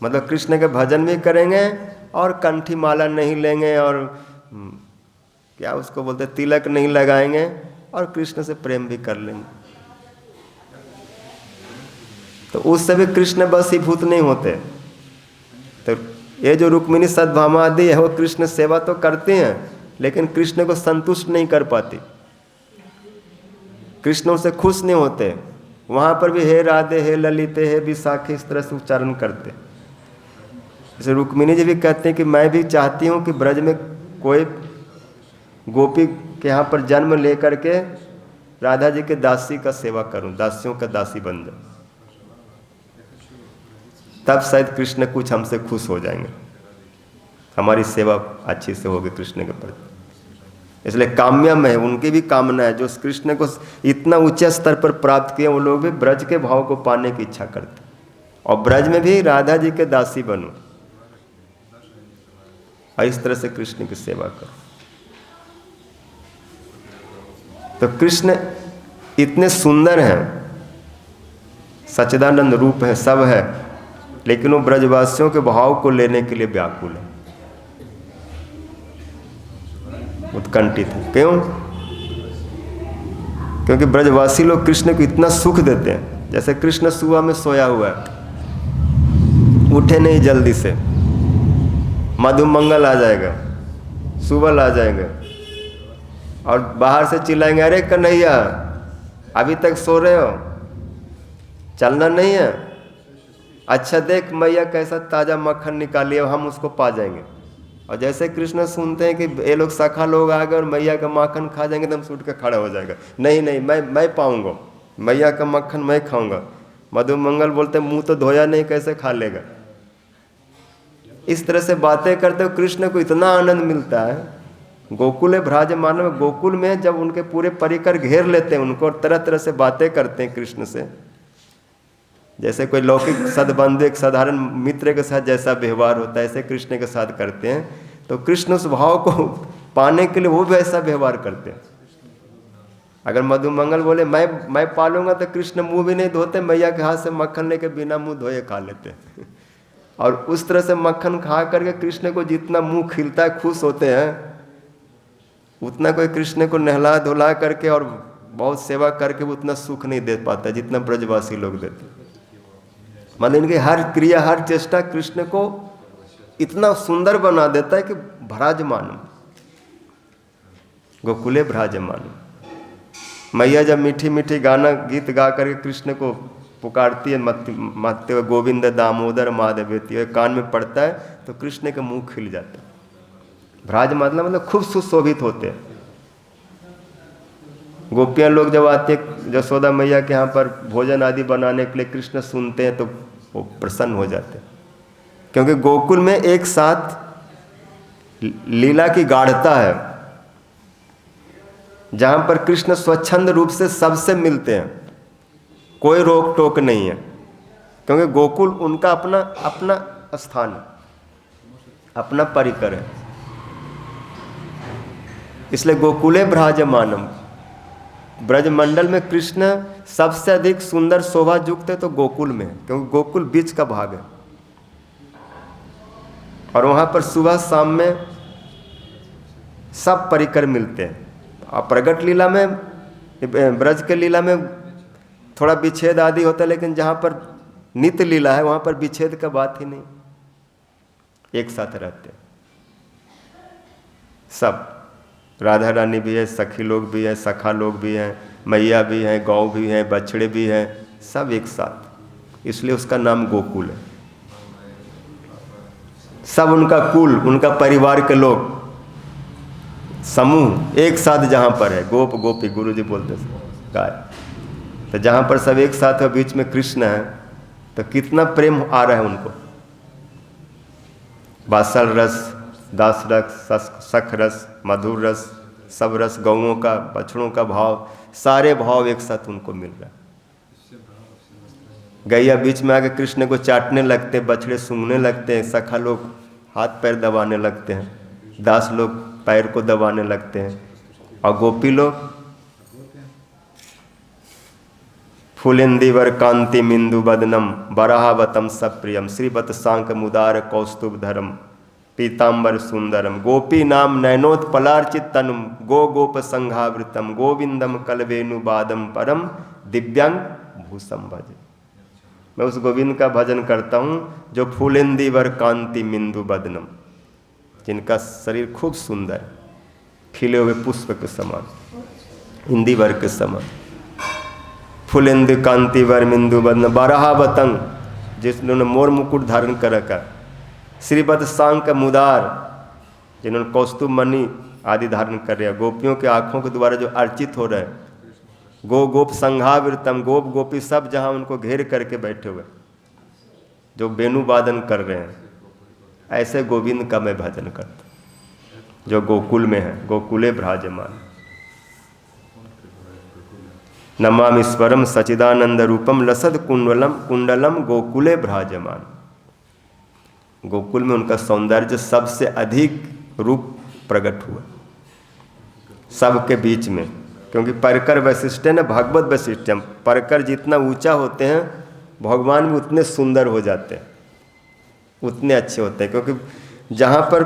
मतलब कृष्ण के भजन भी करेंगे और कंठी माला नहीं लेंगे और क्या उसको बोलते तिलक नहीं लगाएंगे, और कृष्ण से प्रेम भी कर लेंगे। तो उससे भी कृष्ण बसीभूत नहीं होते। तो ये जो रुक्मिणी सद्भामा आदि है वो कृष्ण सेवा तो करते हैं, लेकिन कृष्ण को संतुष्ट नहीं कर पाती। कृष्ण उनसे खुश नहीं होते। वहाँ पर भी हे राधे, हे ललिते, हे विशाखे, इस तरह से उच्चारण करते। जैसे रुक्मिणी जी भी कहते हैं कि मैं भी चाहती हूँ कि ब्रज में कोई गोपी के यहाँ पर जन्म लेकर के राधा जी के दासी का सेवा करूं, दासियों का दासी बन जाऊं, तब शायद कृष्ण कुछ हमसे खुश हो जाएंगे, हमारी सेवा अच्छी से होगी कृष्ण के प्रति। इसलिए काम्यम है, उनकी भी कामना है। जो कृष्ण को इतना ऊंचे स्तर पर प्राप्त किए वो लोग भी ब्रज के भाव को पाने की इच्छा करते, और ब्रज में भी राधा जी के दासी बनूं, और इस तरह से कृष्ण की सेवा करो। तो कृष्ण इतने सुंदर हैं, सच्चिदानंद रूप है, सब है, लेकिन वो ब्रजवासियों के भाव को लेने के लिए व्याकुल है, उत्कंठित है। क्यों? क्योंकि ब्रजवासी लोग कृष्ण को इतना सुख देते हैं। जैसे कृष्ण सुबह में सोया हुआ है, उठे नहीं जल्दी से, मधुमंगल आ जाएगा, सुबह आ जाएगा और बाहर से चिल्लाएंगे, अरे कन्हैया अभी तक सो रहे हो, चलना नहीं है? अच्छा देख मैया कैसा ताज़ा मक्खन निकाली है, हम उसको पा जाएंगे। और जैसे कृष्ण सुनते हैं कि ये लोग सखा लोग आ गए और मैया का मक्खन खा जाएंगे, तो हम उठ के खड़ा हो जाएगा, नहीं नहीं मैं पाऊंगा, मैया का मक्खन मैं खाऊंगा। मधुमंगल बोलते मुंह तो धोया नहीं, कैसे खा लेगा? इस तरह से बातें करते हो कृष्ण को इतना आनंद मिलता है। गोकुल भ्राजमान में, गोकुल में जब उनके पूरे परिकर घेर लेते हैं उनको और तरह तरह से बातें करते हैं कृष्ण से, जैसे कोई लौकिक सद्बंधु एक साधारण मित्र के साथ जैसा व्यवहार होता है ऐसे कृष्ण के साथ करते हैं, तो कृष्ण उस भाव को पाने के लिए वो भी ऐसा व्यवहार करते हैं। अगर मधुमंगल बोले मैं पालूंगा, तो कृष्ण मुंह भी नहीं धोते, मैया के हाथ से मक्खन लेके बिना मुंह धोए खा लेते हैं। और उस तरह से मक्खन खा करके कृष्ण को जितना मुंह खिलता है, खुश होते हैं, उतना कोई कृष्ण को नहला धुला करके और बहुत सेवा करके उतना सुख नहीं दे पाता जितना ब्रजवासी लोग देते। मतलब इनकी हर क्रिया, हर चेष्टा कृष्ण को इतना सुंदर बना देता है कि भ्राजमान, गोकुले भ्राजमान। मैया जब मीठी मीठी गाना गीत गा करके कृष्ण को पुकारती है, माते हुए गोविंद दामोदर माधवेति कान में पड़ता है, तो कृष्ण के मुंह खिल जाता है। भ्राज मतलब खूब सुशोभित होते हैं। गोपियाँ लोग जब आते हैं यशोदा मैया के यहाँ पर भोजन आदि बनाने के लिए, कृष्ण सुनते हैं तो वो प्रसन्न हो जाते हैं, क्योंकि गोकुल में एक साथ लीला की गाढ़ता है, जहाँ पर कृष्ण स्वच्छंद रूप से सबसे मिलते हैं, कोई रोक टोक नहीं है। क्योंकि गोकुल उनका अपना अपना स्थान है, अपना परिकर है। इसलिए गोकुले भ्राजमानम, ब्रजमंडल में कृष्ण सबसे अधिक सुंदर शोभा युक्त है तो गोकुल में है, क्योंकि गोकुल बीच का भाग है और वहां पर सुबह शाम में सब परिकर मिलते हैं। और प्रगट लीला में, ब्रज के लीला में थोड़ा विच्छेद आदि होता है, लेकिन जहाँ पर नित्य लीला है वहाँ पर विच्छेद का बात ही नहीं, एक साथ रहते हैं सब। राधा रानी भी है, सखी लोग भी हैं, सखा लोग भी हैं, मैया भी हैं, गौ भी हैं, बछड़े भी हैं, सब एक साथ, इसलिए उसका नाम गोकुल है। सब उनका कुल, उनका परिवार के लोग, समूह एक साथ जहाँ पर है, गोप गोपी गुरु जी बोलते गाय, तो जहाँ पर सब एक साथ है, बीच में कृष्ण है, तो कितना प्रेम आ रहा है उनको। बासल रस, दास रस, सख रस, मधुर रस, सब रस, गौओं का, बछड़ों का भाव, सारे भाव एक साथ उनको मिल रहा है। गैया बीच में आके कृष्ण को चाटने लगते हैं, बछड़े सूंघने लगते हैं, सखा लोग हाथ पैर दबाने लगते हैं, दास लोग पैर को दबाने लगते हैं, और गोपी लोग फूलेंदीवर कांति मिंदु बदनम बराहावतम सप्रियम श्रीवत सांक मुदार कौस्तुभ धरम पीताम्बर सुंदरम गोपी नाम नयनोत्पलार्चित तनुम गो गोप संघावृतम गोविंदम कलवेणुबादम परम दिव्यांग भूषम भज। मैं उस गोविंद का भजन करता हूँ जो फूलेंदीवर कांति मिंदु बदनम, जिनका शरीर खूब सुंदर है, खिले हुए पुष्प के समान, इंदिवर के समान। फुलेंदु कांतिवर मिंदु बदन बराहावतंग, जिन्होंने मोर मुकुट धारण कर रखा, श्रीवत सांक मुदार, जिन्होंने कौस्तुभ मणि आदि धारण कर रहे हैं, गोपियों के आंखों के द्वारा जो अर्चित हो रहे हैं, गो गोप संघावृतम, गोप गोपी सब जहाँ उनको घेर करके बैठे हुए, जो वेणु वादन कर रहे हैं, ऐसे गोविंद का मैं भजन करता हूँ जो गोकुल में है, गोकुले भ्राजमान। नमामीश्वरम सचिदानंद रूपम लसद कुंडलम गोकुले भ्राजमान। गोकुल में उनका सौंदर्य सबसे अधिक रूप प्रकट हुआ सबके बीच में, क्योंकि परकर वैशिष्ट न भगवत वैशिष्टम, परकर जितना ऊंचा होते हैं भगवान भी उतने सुंदर हो जाते हैं, उतने अच्छे होते हैं, क्योंकि जहाँ पर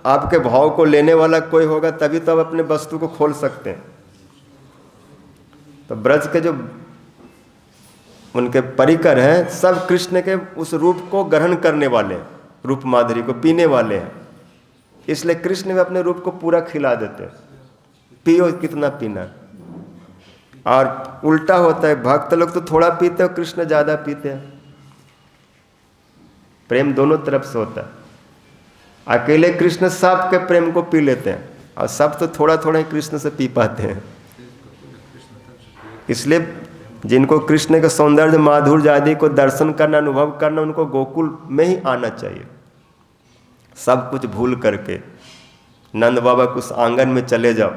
आपके भाव को लेने वाला कोई होगा तभी तो आप अपने वस्तु को खोल सकते हैं। तो ब्रज के जो उनके परिकर हैं सब कृष्ण के उस रूप को ग्रहण करने वाले हैं, रूप माधुरी को पीने वाले हैं, इसलिए कृष्ण भी अपने रूप को पूरा खिला देते हैं, पियो कितना पीना। और उल्टा होता है, भक्त लोग तो थोड़ा पीते हैं, कृष्ण ज़्यादा पीते हैं। प्रेम दोनों तरफ से होता है। अकेले कृष्ण सब के प्रेम को पी लेते हैं और सब तो थोड़ा थोड़ा ही कृष्ण से पी पाते हैं। इसलिए जिनको कृष्ण के सौंदर्य माधुर्य आदि को दर्शन करना, अनुभव करना, उनको गोकुल में ही आना चाहिए। सब कुछ भूल करके नंद बाबा के उस आंगन में चले जाओ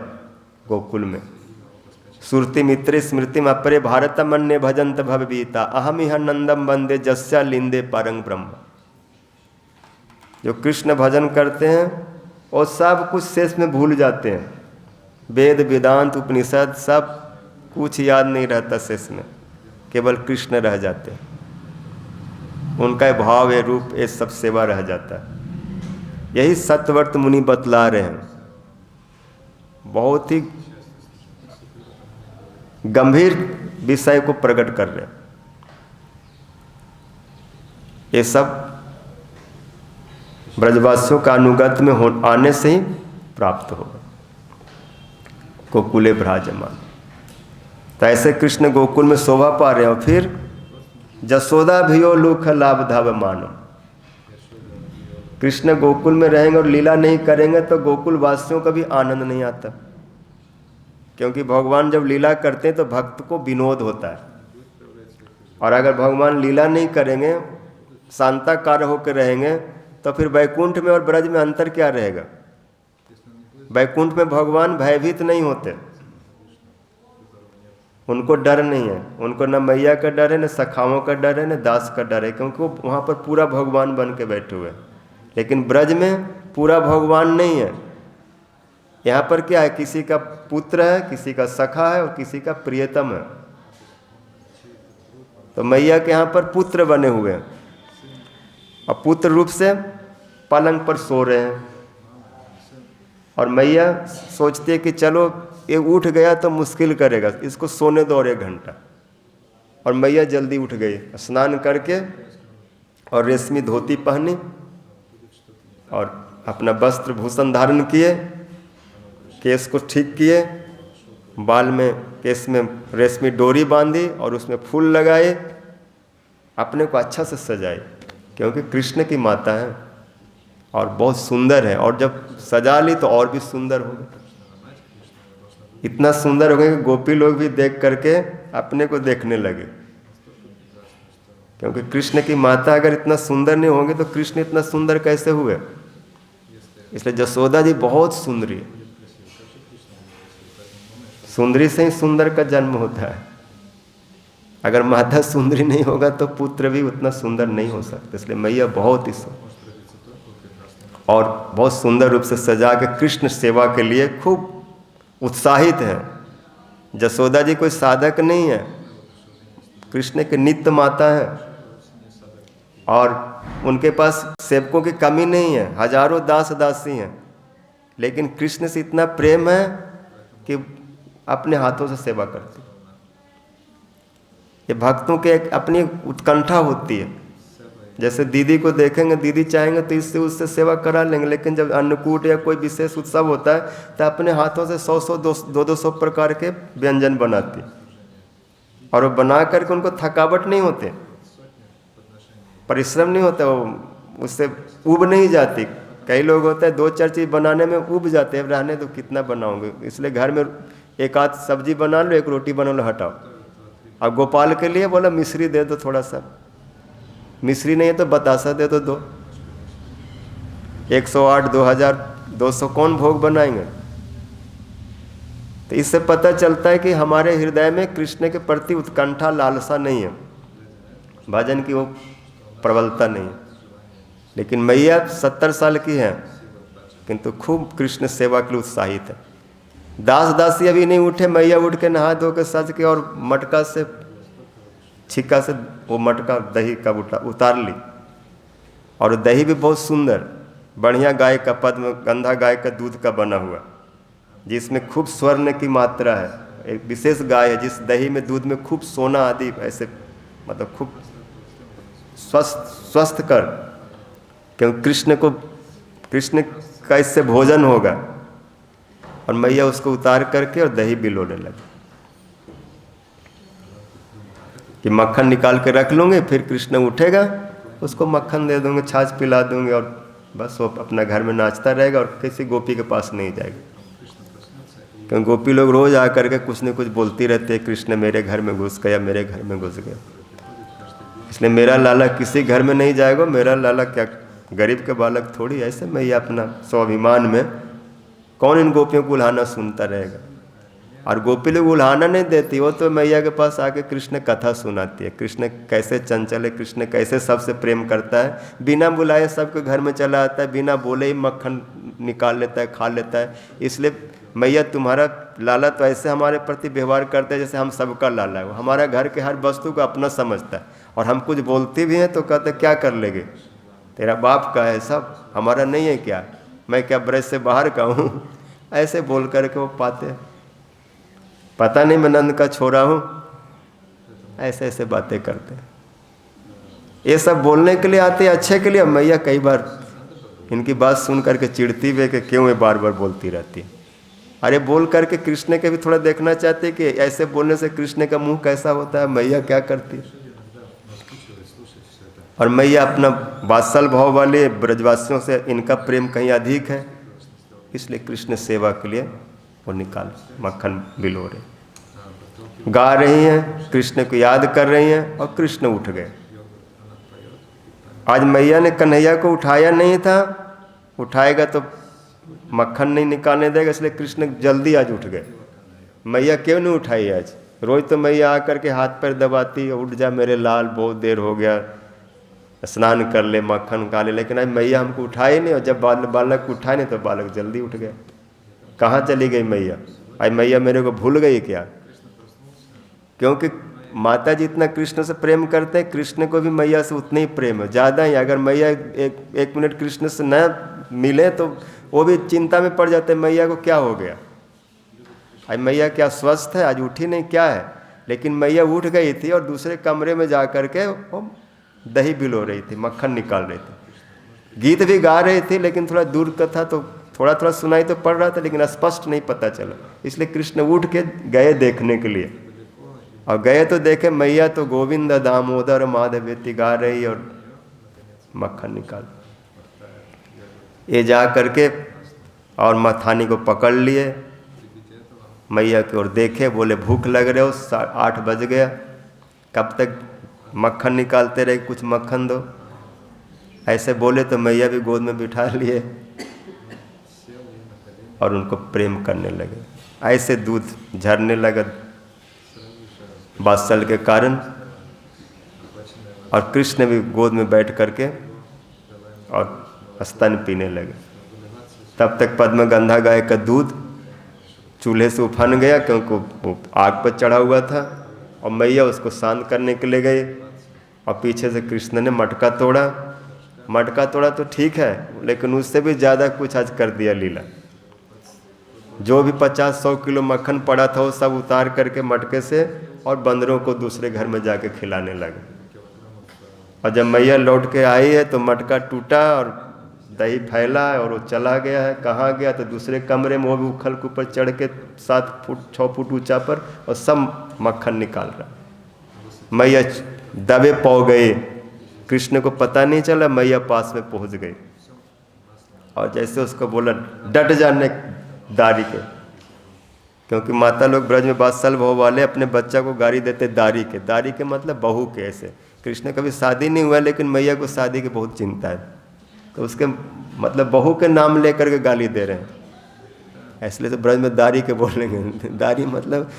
गोकुल में। सुरति मित्रे स्मृति अपरे भारतम अन्य भजंत भवबीता अहम इह नंदम वंदे जस्या लिंदे परंग ब्रह्म। जो कृष्ण भजन करते हैं और सब कुछ शेष में भूल जाते हैं, वेद वेदांत उपनिषद सब कुछ याद नहीं रहता शेष में, केवल कृष्ण रह जाते हैं। उनका भाव है, रूप, ये सब सेवा रह जाता है। यही सत्यव्रत मुनि बतला रहे हैं, बहुत ही गंभीर विषय को प्रकट कर रहे हैं। ये सब ब्रजवासियों का अनुगत में आने से ही प्राप्त होगा। गोकुले भ्राजमान, तो ऐसे कृष्ण गोकुल में शोभा पा रहे हो। फिर जसोदा भियो लुख लाभ धाव मानो, कृष्ण गोकुल में रहेंगे और लीला नहीं करेंगे तो गोकुल वासियों का भी आनंद नहीं आता, क्योंकि भगवान जब लीला करते हैं तो भक्त को विनोद होता है। और अगर भगवान लीला नहीं करेंगे, शांताकार होकर रहेंगे, तो फिर वैकुंठ में और ब्रज में अंतर क्या रहेगा? वैकुंठ में भगवान भयभीत नहीं होते, उनको डर नहीं है, उनको न मैया का डर है, न सखाओं का डर है, न दास का डर है, क्योंकि वो वहाँ पर पूरा भगवान बन के बैठे हुए हैं। लेकिन ब्रज में पूरा भगवान नहीं है। यहाँ पर क्या है, किसी का पुत्र है, किसी का सखा है और किसी का प्रियतम है। तो मैया के यहाँ पर पुत्र बने हुए हैं और पुत्र रूप से पलंग पर सो रहे हैं। और मैया सोचती है कि चलो ये उठ गया तो मुश्किल करेगा, इसको सोने दो और 1 घंटा। और मैया जल्दी उठ गई, स्नान करके और रेशमी धोती पहनी और अपना वस्त्र भूषण धारण किए, केस को ठीक किए, बाल में केस में रेशमी डोरी बांधी और उसमें फूल लगाए, अपने को अच्छा से सजाए, क्योंकि कृष्ण की माता है और बहुत सुंदर है। और जब सजा ली तो और भी सुंदर हो गए, इतना सुंदर हो गए कि गोपी लोग भी देख करके अपने को देखने लगे। क्योंकि कृष्ण की माता अगर इतना सुंदर नहीं होंगे तो कृष्ण इतना सुंदर कैसे हुए। इसलिए जसोदा जी बहुत सुंदरी है, सुंदरी से ही सुंदर का जन्म होता है। अगर माता सुंदरी नहीं होगा तो पुत्र भी उतना सुंदर नहीं हो सकता। इसलिए मैया बहुत ही और बहुत सुंदर रूप से सजा के कृष्ण सेवा के लिए खूब उत्साहित है। जसोदा जी कोई साधक नहीं है, कृष्ण के नित्य माता है और उनके पास सेवकों की कमी नहीं है, हजारों दास दासी हैं, लेकिन कृष्ण से इतना प्रेम है कि अपने हाथों से सेवा करती। ये भक्तों के एक अपनी उत्कंठा होती है। जैसे दीदी को देखेंगे, दीदी चाहेंगे तो इससे उससे सेवा करा लेंगे, लेकिन जब अन्नकूट या कोई विशेष उत्सव होता है तो अपने हाथों से 100 200 प्रकार के व्यंजन बनाती, और वो बना करके उनको थकावट नहीं होते, परिश्रम नहीं होता, वो उससे उब नहीं जाती। कई लोग होते हैं 2-4 चीज़ बनाने में उब जाते हैं, रहने तो कितना बनाओगे, इसलिए घर में 1 आध सब्जी बना लो, 1 रोटी बना लो, हटाओ। अब गोपाल के लिए बोला मिश्री दे दो, थोड़ा सा मिश्री नहीं है तो बतासा दे दो 108 2000 200 कौन भोग बनाएंगे। तो इससे पता चलता है कि हमारे हृदय में कृष्ण के प्रति उत्कंठा लालसा नहीं है, भजन की वो प्रबलता नहीं है। लेकिन मैया 70 साल की है किंतु खूब कृष्ण सेवा के लिए उत्साहित है। दास दासी अभी नहीं उठे, मैया उठ के नहा धो के सज के और मटका से छिक्का से वो मटका दही का उतार ली, और दही भी बहुत सुंदर बढ़िया गाय का पद्म गंधा गाय का दूध का बना हुआ, जिसमें खूब स्वर्ण की मात्रा है। एक विशेष गाय है जिस दही में दूध में खूब सोना आदि ऐसे मतलब खूब स्वस्थ कर, क्योंकि कृष्ण का इससे भोजन होगा। और मैया उसको उतार करके और दही बिलोने लगी कि मक्खन निकाल के रख लूँगे, फिर कृष्ण उठेगा उसको मक्खन दे दूँगे, छाछ पिला दूँगे और बस वो अपना घर में नाचता रहेगा और किसी गोपी के पास नहीं जाएगा। क्योंकि गोपी लोग रोज आ करके कुछ न कुछ बोलती रहते हैं, कृष्ण मेरे घर में घुस गया, मेरे घर में घुस गया। इसलिए मेरा लाला किसी घर में नहीं जाएगा, मेरा लाला क्या गरीब के बालक थोड़ी। ऐसे मैं ये अपना स्वाभिमान में कौन इन गोपियों को उल्हाना सुनता रहेगा। और गोपी लोग उल्हाना नहीं देती, वो तो मैया के पास आके कृष्ण कथा सुनाती है, कृष्ण कैसे चंचल है, कृष्ण कैसे सबसे प्रेम करता है, बिना बुलाए सबके घर में चला आता है, बिना बोले ही मक्खन निकाल लेता है, खा लेता है। इसलिए मैया तुम्हारा लाला तो ऐसे हमारे प्रति व्यवहार करता है जैसे हम सबका लाला है। वो हमारा घर के हर वस्तु को अपना समझता है, और हम कुछ बोलते भी हैं तो कहते क्या कर लेंगे, तेरा बाप का है सब, हमारा नहीं है क्या, मैं क्या ब्रज से बाहर का हूँ। ऐसे बोल करके वो पाते हैं, पता नहीं मैं नंद का छोरा हूँ, ऐसे ऐसे बातें करते हैं। ये सब बोलने के लिए आते हैं, अच्छे के लिए। मैया कई बार इनकी बात सुन करके चिढ़ती हुई कि क्यों ये बार बार बोलती रहती है। अरे बोल करके कृष्ण के भी थोड़ा देखना चाहते हैं कि ऐसे बोलने से कृष्ण का मुंह कैसा होता है, मैया क्या करती है। और मैया अपना वात्सल भाव वाले ब्रजवासियों से इनका प्रेम कहीं अधिक है, इसलिए कृष्ण सेवा के लिए वो निकाल मक्खन बिलो रहे, गा रही हैं, कृष्ण को याद कर रही हैं, और कृष्ण उठ गए। आज मैया ने कन्हैया को उठाया नहीं था, उठाएगा तो मक्खन नहीं निकालने देगा, इसलिए कृष्ण जल्दी आज उठ गए। मैया क्यों नहीं उठाई आज, रोज तो मैया आकर के हाथ पैर दबाती, उठ जा मेरे लाल, बहुत देर हो गया, स्नान कर ले, मक्खन खा ले। लेकिन आज मैया हमको उठाए नहीं, और जब बालक उठाए नहीं तो बालक जल्दी उठ गया। कहाँ चली गई मैया? आज मैया मेरे को भूल गई क्या? क्योंकि माता जी इतना कृष्ण से प्रेम करते हैं, कृष्ण को भी मैया से उतना ही प्रेम है, ज़्यादा ही। अगर मैया एक मिनट कृष्ण से न मिले तो वो भी चिंता में पड़ जाते हैं, मैया को क्या हो गया, आज मैया क्या स्वस्थ है, आज उठी नहीं क्या है। लेकिन मैया उठ गई थी और दूसरे कमरे में जा कर के वो दही बिलो रही थी, मक्खन निकाल रही थी, गीत भी गा रही थी। लेकिन थोड़ा दूर का था तो थोड़ा थोड़ा सुनाई तो पड़ रहा था, लेकिन स्पष्ट नहीं पता चला। इसलिए कृष्ण उठ के गए देखने के लिए, और गए तो देखे मैया तो गोविंद दामोदर माधवेति गा रही और मक्खन निकाल। ये जा करके और मथानी को पकड़ लिए, मैया की ओर देखे, बोले भूख लग रहे हो, 8 बज गया, कब तक मक्खन निकालते रहे, कुछ मक्खन दो। ऐसे बोले तो मैया भी गोद में बिठा लिए और उनको प्रेम करने लगे। ऐसे दूध झरने लगा वात्सल के कारण, और कृष्ण भी गोद में बैठ करके और स्तन पीने लगे। तब तक पद्मगंधा गाय का दूध चूल्हे से उफन गया, क्योंकि वो आग पर चढ़ा हुआ था, और मैया उसको शांत करने के लिए गई, और पीछे से कृष्ण ने मटका तोड़ा। मटका तोड़ा तो ठीक है, लेकिन उससे भी ज़्यादा कुछ आज कर दिया लीला। जो भी 50-100 किलो मक्खन पड़ा था वो सब उतार करके मटके से और बंदरों को दूसरे घर में जाके खिलाने लगे। और जब मैया लौट के आई है तो मटका टूटा और दही फैला और वो चला गया है। कहाँ गया? तो दूसरे कमरे में, वो भी उखल के ऊपर चढ़ के 7 फुट 6 फुट ऊंचा पर, और सब मक्खन निकाल रहा। मैया दबे पौ गए, कृष्ण को पता नहीं चला, मैया पास में पहुंच गई और जैसे उसको बोला डट जाने दारी के, क्योंकि माता लोग ब्रज में वात्सल भाव वाले अपने बच्चा को गाली देते दारी के। दारी के मतलब बहू के। ऐसे कृष्ण कभी शादी नहीं हुआ, लेकिन मैया को शादी की बहुत चिंता है, तो उसके मतलब बहू के नाम लेकर के गाली दे रहे हैं। इसलिए तो ब्रज में दारी के बोलेंगे। दारी मतलब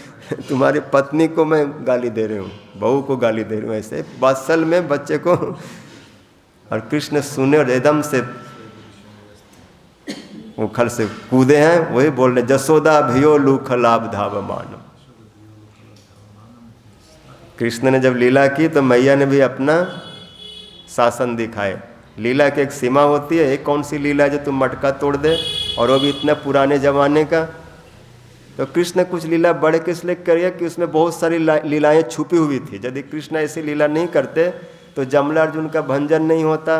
तुम्हारी पत्नी को मैं गाली दे रही हूँ, बहू को गाली दे रही हूँ, ऐसे वात्सल में बच्चे को। और कृष्ण सुने और एकदम से उखल से कूदे हैं, वही बोल रहे जसोदा भियो लूखलाभ धाव मानो। कृष्ण ने जब लीला की तो मैया ने भी अपना शासन दिखाए। लीला की एक सीमा होती है। एक कौन सी लीला जो तुम मटका तोड़ दे, और वो भी इतना पुराने जमाने का। तो कृष्ण कुछ लीला बड़े के इसलिए करिए कि उसमें बहुत सारी लीलाएं छुपी हुई थी। यदि कृष्ण ऐसी लीला नहीं करते तो जमला अर्जुन का भंजन नहीं होता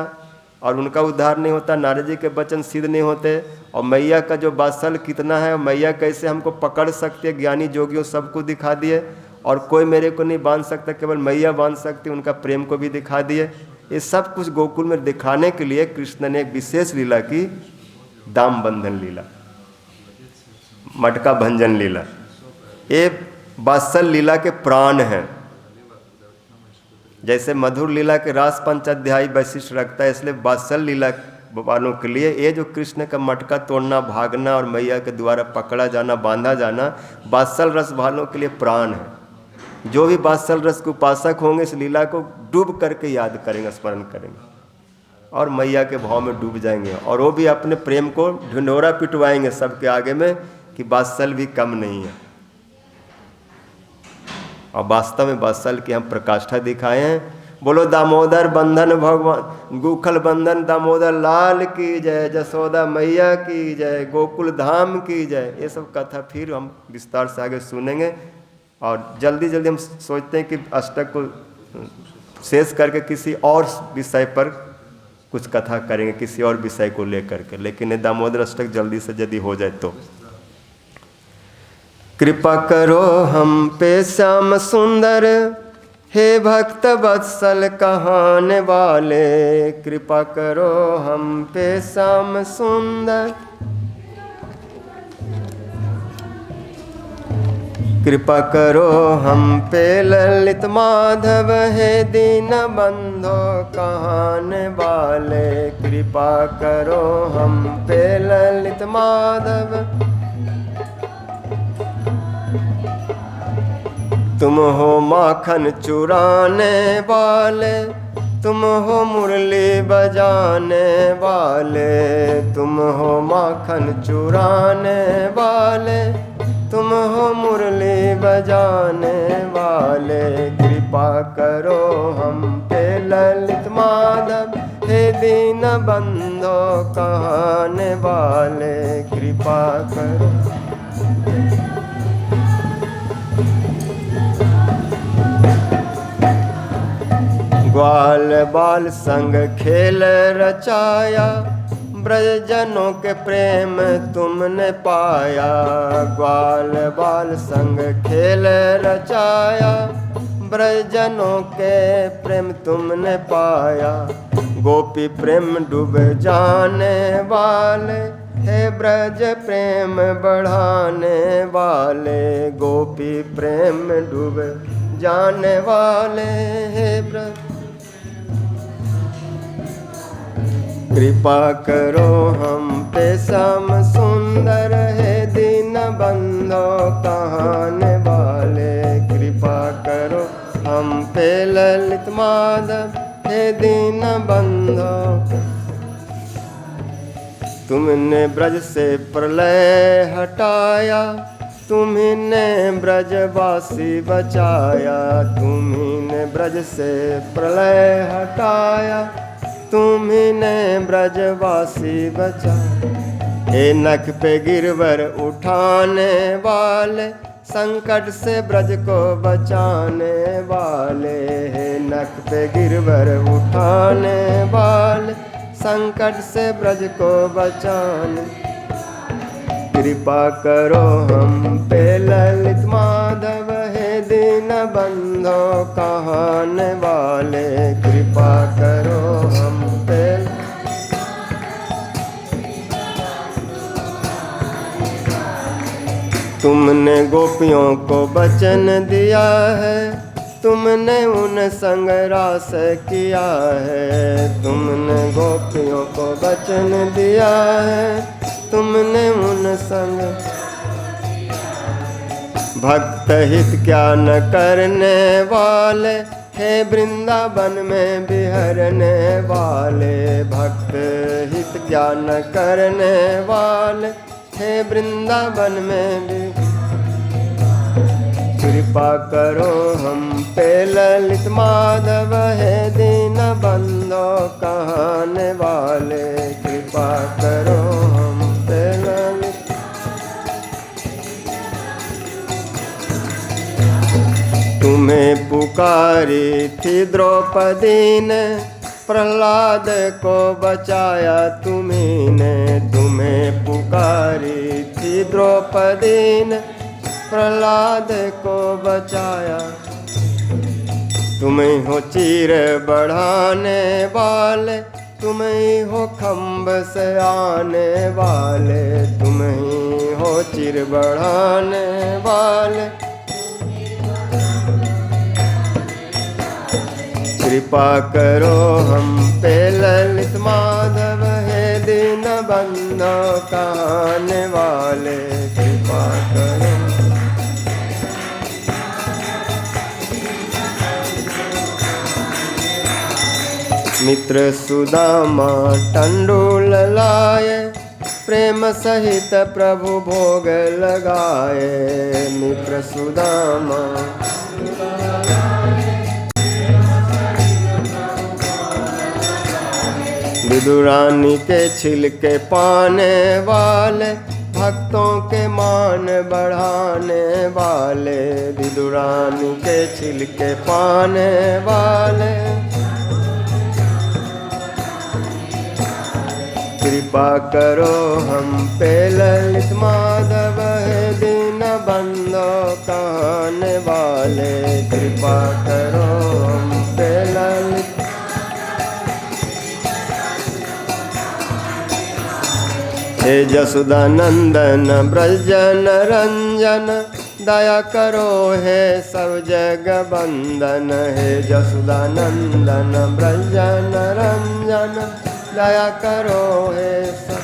और उनका उद्धार नहीं होता, नारद जी के वचन सिद्ध नहीं होते। और मैया का जो वात्सल कितना है, मैया कैसे हमको पकड़ सकती है, ज्ञानी जोगियों सबको दिखा दिए। और कोई मेरे को नहीं बांध सकता, केवल मैया बांध सकती, उनका प्रेम को भी दिखा दिए। ये सब कुछ गोकुल में दिखाने के लिए कृष्ण ने एक विशेष लीला की, दाम बंधन लीला, मटका भंजन लीला। ये वात्सल लीला के प्राण हैं। जैसे मधुर लीला के रास पंचाध्यायी वैशिष्ट रखता है, इसलिए वात्सल लीला वालों के लिए ये जो कृष्ण का मटका तोड़ना, भागना और मैया के द्वारा पकड़ा जाना, बांधा जाना, वात्सल रस वालों के लिए प्राण है। जो भी वात्सल रस के उपासक होंगे इस लीला को डूब करके याद करेंगे, स्मरण करेंगे और मैया के भाव में डूब जाएंगे। और वो भी अपने प्रेम को ढिंढोरा पिटवाएंगे सबके आगे में कि वात्सल भी कम नहीं है। और वास्तव में वात्सल की हम प्रकाष्ठा दिखाए हैं। बोलो दामोदर बंधन भगवान, गोकुल बंधन दामोदर लाल की जय, जसोदा मैया की जय, गोकुल धाम की जय। ये सब कथा फिर हम विस्तार से आगे सुनेंगे। और जल्दी जल्दी हम सोचते हैं कि अष्टक को शेष करके किसी और विषय पर कुछ कथा करेंगे, किसी और विषय को लेकर के, लेकिन ये दामोदर अष्टक जल्दी से यदि हो जाए तो। कृपा करो हम पे श्याम सुंदर, हे भक्त वत्सल कहाने वाले। कृपा करो हम पे श्याम सुंदर, कृपा करो हम पे ललित माधव, हे दीन बंधो कहाने वाले। कृपा करो हम पे ललित माधव, तुम हो माखन चुराने वाले, तुम हो मुरली बजाने वाले, तुम हो माखन चुराने वाले, तुम हो मुरली बजाने वाले। कृपा करो हम पे ललित माधव, हे दीन बंधो कहने वाले। कृपा करो ग्वाल बाल संग खेल रचाया, ब्रजजनों के प्रेम तुमने पाया। ग्वाल बाल संग खेल रचाया, ब्रजजनों के प्रेम तुमने पाया। गोपी प्रेम डूब जाने वाले, हे ब्रज प्रेम बढ़ाने वाले। गोपी प्रेम डूब जाने वाले, हे ब्रज। कृपा करो हम पे श्याम सुंदर, हे दीन बंधो कहने वाले। कृपा करो हम पे ललित माधव, हे दीन बंधो। तुमने ब्रज से प्रलय हटाया, तुम्ही ने ब्रजवासी बचाया। तुम्ही ने ब्रज से प्रलय हटाया, तुम्ही ने ब्रजवासी बचा। हे नख पे गिरवर उठाने वाले, संकट से ब्रज को बचाने वाले। हे नख पे गिरवर उठाने वाले, संकट से ब्रज को बचाने। कृपा करो हम पे ललित माधव, हे दीन बंधो कहने वाले। कृपा करो हम पे। तुमने गोपियों को वचन दिया है, तुमने उन संग रास किया है। तुमने गोपियों को वचन दिया है, तुमने उन संग। भक्त हित क्या न करने वाले, हे वृंदावन में बिहरने वाले। भक्त हित क्या न करने वाले, हे वृंदावन में भी। कृपा करो हम पे ललित माधव, हे दीन बंधो कहने वाले। कृपा करो हम पे ललित। तुम्हें पुकारी थी द्रौपदी ने, प्रहलाद को बचाया तुम्ही ने। तुम्हें पुकारी थी द्रौपदी ने, प्रहलाद को बचाया। तुम ही हो चीर बढ़ाने वाले, तुम ही हो खम्भ से आने वाले। तुम ही हो चीर बढ़ाने वाले। कृपा करो हम पे ललित माधव, हे दीन बंधो कहने वाले। कृपा करो। मित्र सुदामा टंडूल लाए, प्रेम सहित प्रभु भोग लगाए। मित्र सुदामा विदुरानी के छिलके पाने वाले, भक्तों के मान बढ़ाने वाले। विदुरानी के छिलके पाने वाले। कृपा करो हम पे ललित माधव, हे दीन बंधो कहने वाले। कृपा करो हम पे ललित। हे जसुदा नंदन ब्रजन रंजन, दया करो हे सब जग बंदन। हे जसुदा नंदन ब्रजन रंजन, दया करो हे सब।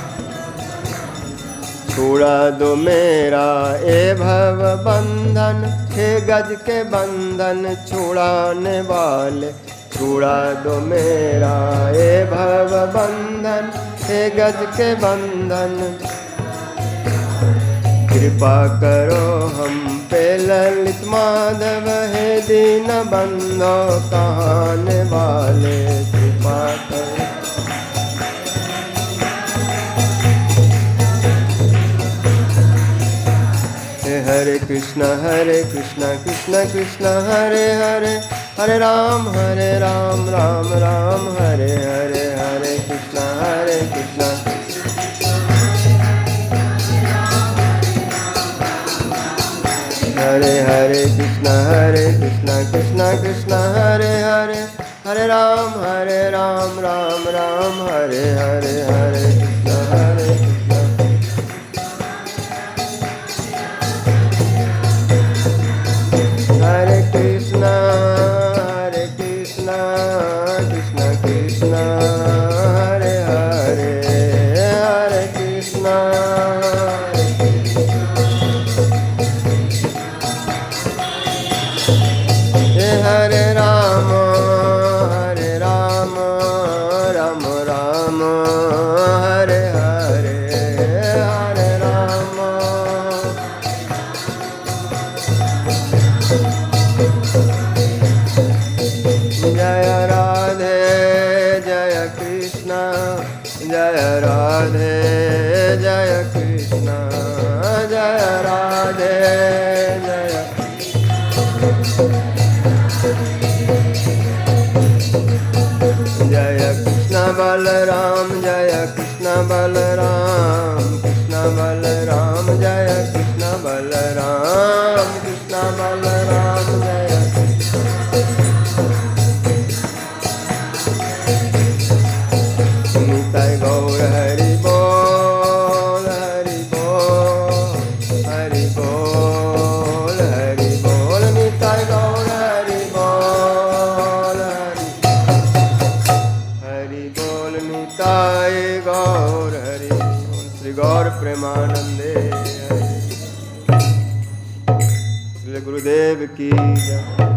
छुड़ा दो मेरा ए भव बंधन, हे गज के बंधन छुड़ाने वाले। छुड़ा दो मेरा ए भव बंधन, हे गज के बंधन। कृपा करो हम पे ललित माधव, हे दीन बंधो कहाने वाले। कृपा करो। हरे कृष्ण कृष्ण कृष्ण हरे हरे, हरे राम राम राम हरे हरे। हरे कृष्ण हरे हरे कृष्ण कृष्ण कृष्ण हरे हरे, हरे राम राम राम हरे हरे। हरे कृष्ण हरे कृष्ण कृष्ण कृष्ण हरे हरे, हरे कृष्ण हरे राम राम राम हरे हरे। हरे राम जय राधे जय कृष्ण, जय राधे जय कृष्ण, जय राधे जय। जय कृष्ण बलराम, जय कृष्ण बलराम, कृष्ण बलराम जय कृष्ण बलराम, कृष्ण बलराम जय। निताय गौर हरि बोल, हरि बोल, हरि बोल, हरि बोल। निताय गौर हरि बोल, हरि बोल। निताय गौर हरि बोल। श्री गौर प्रेमानंदे हरि। श्री गुरुदेव की जय।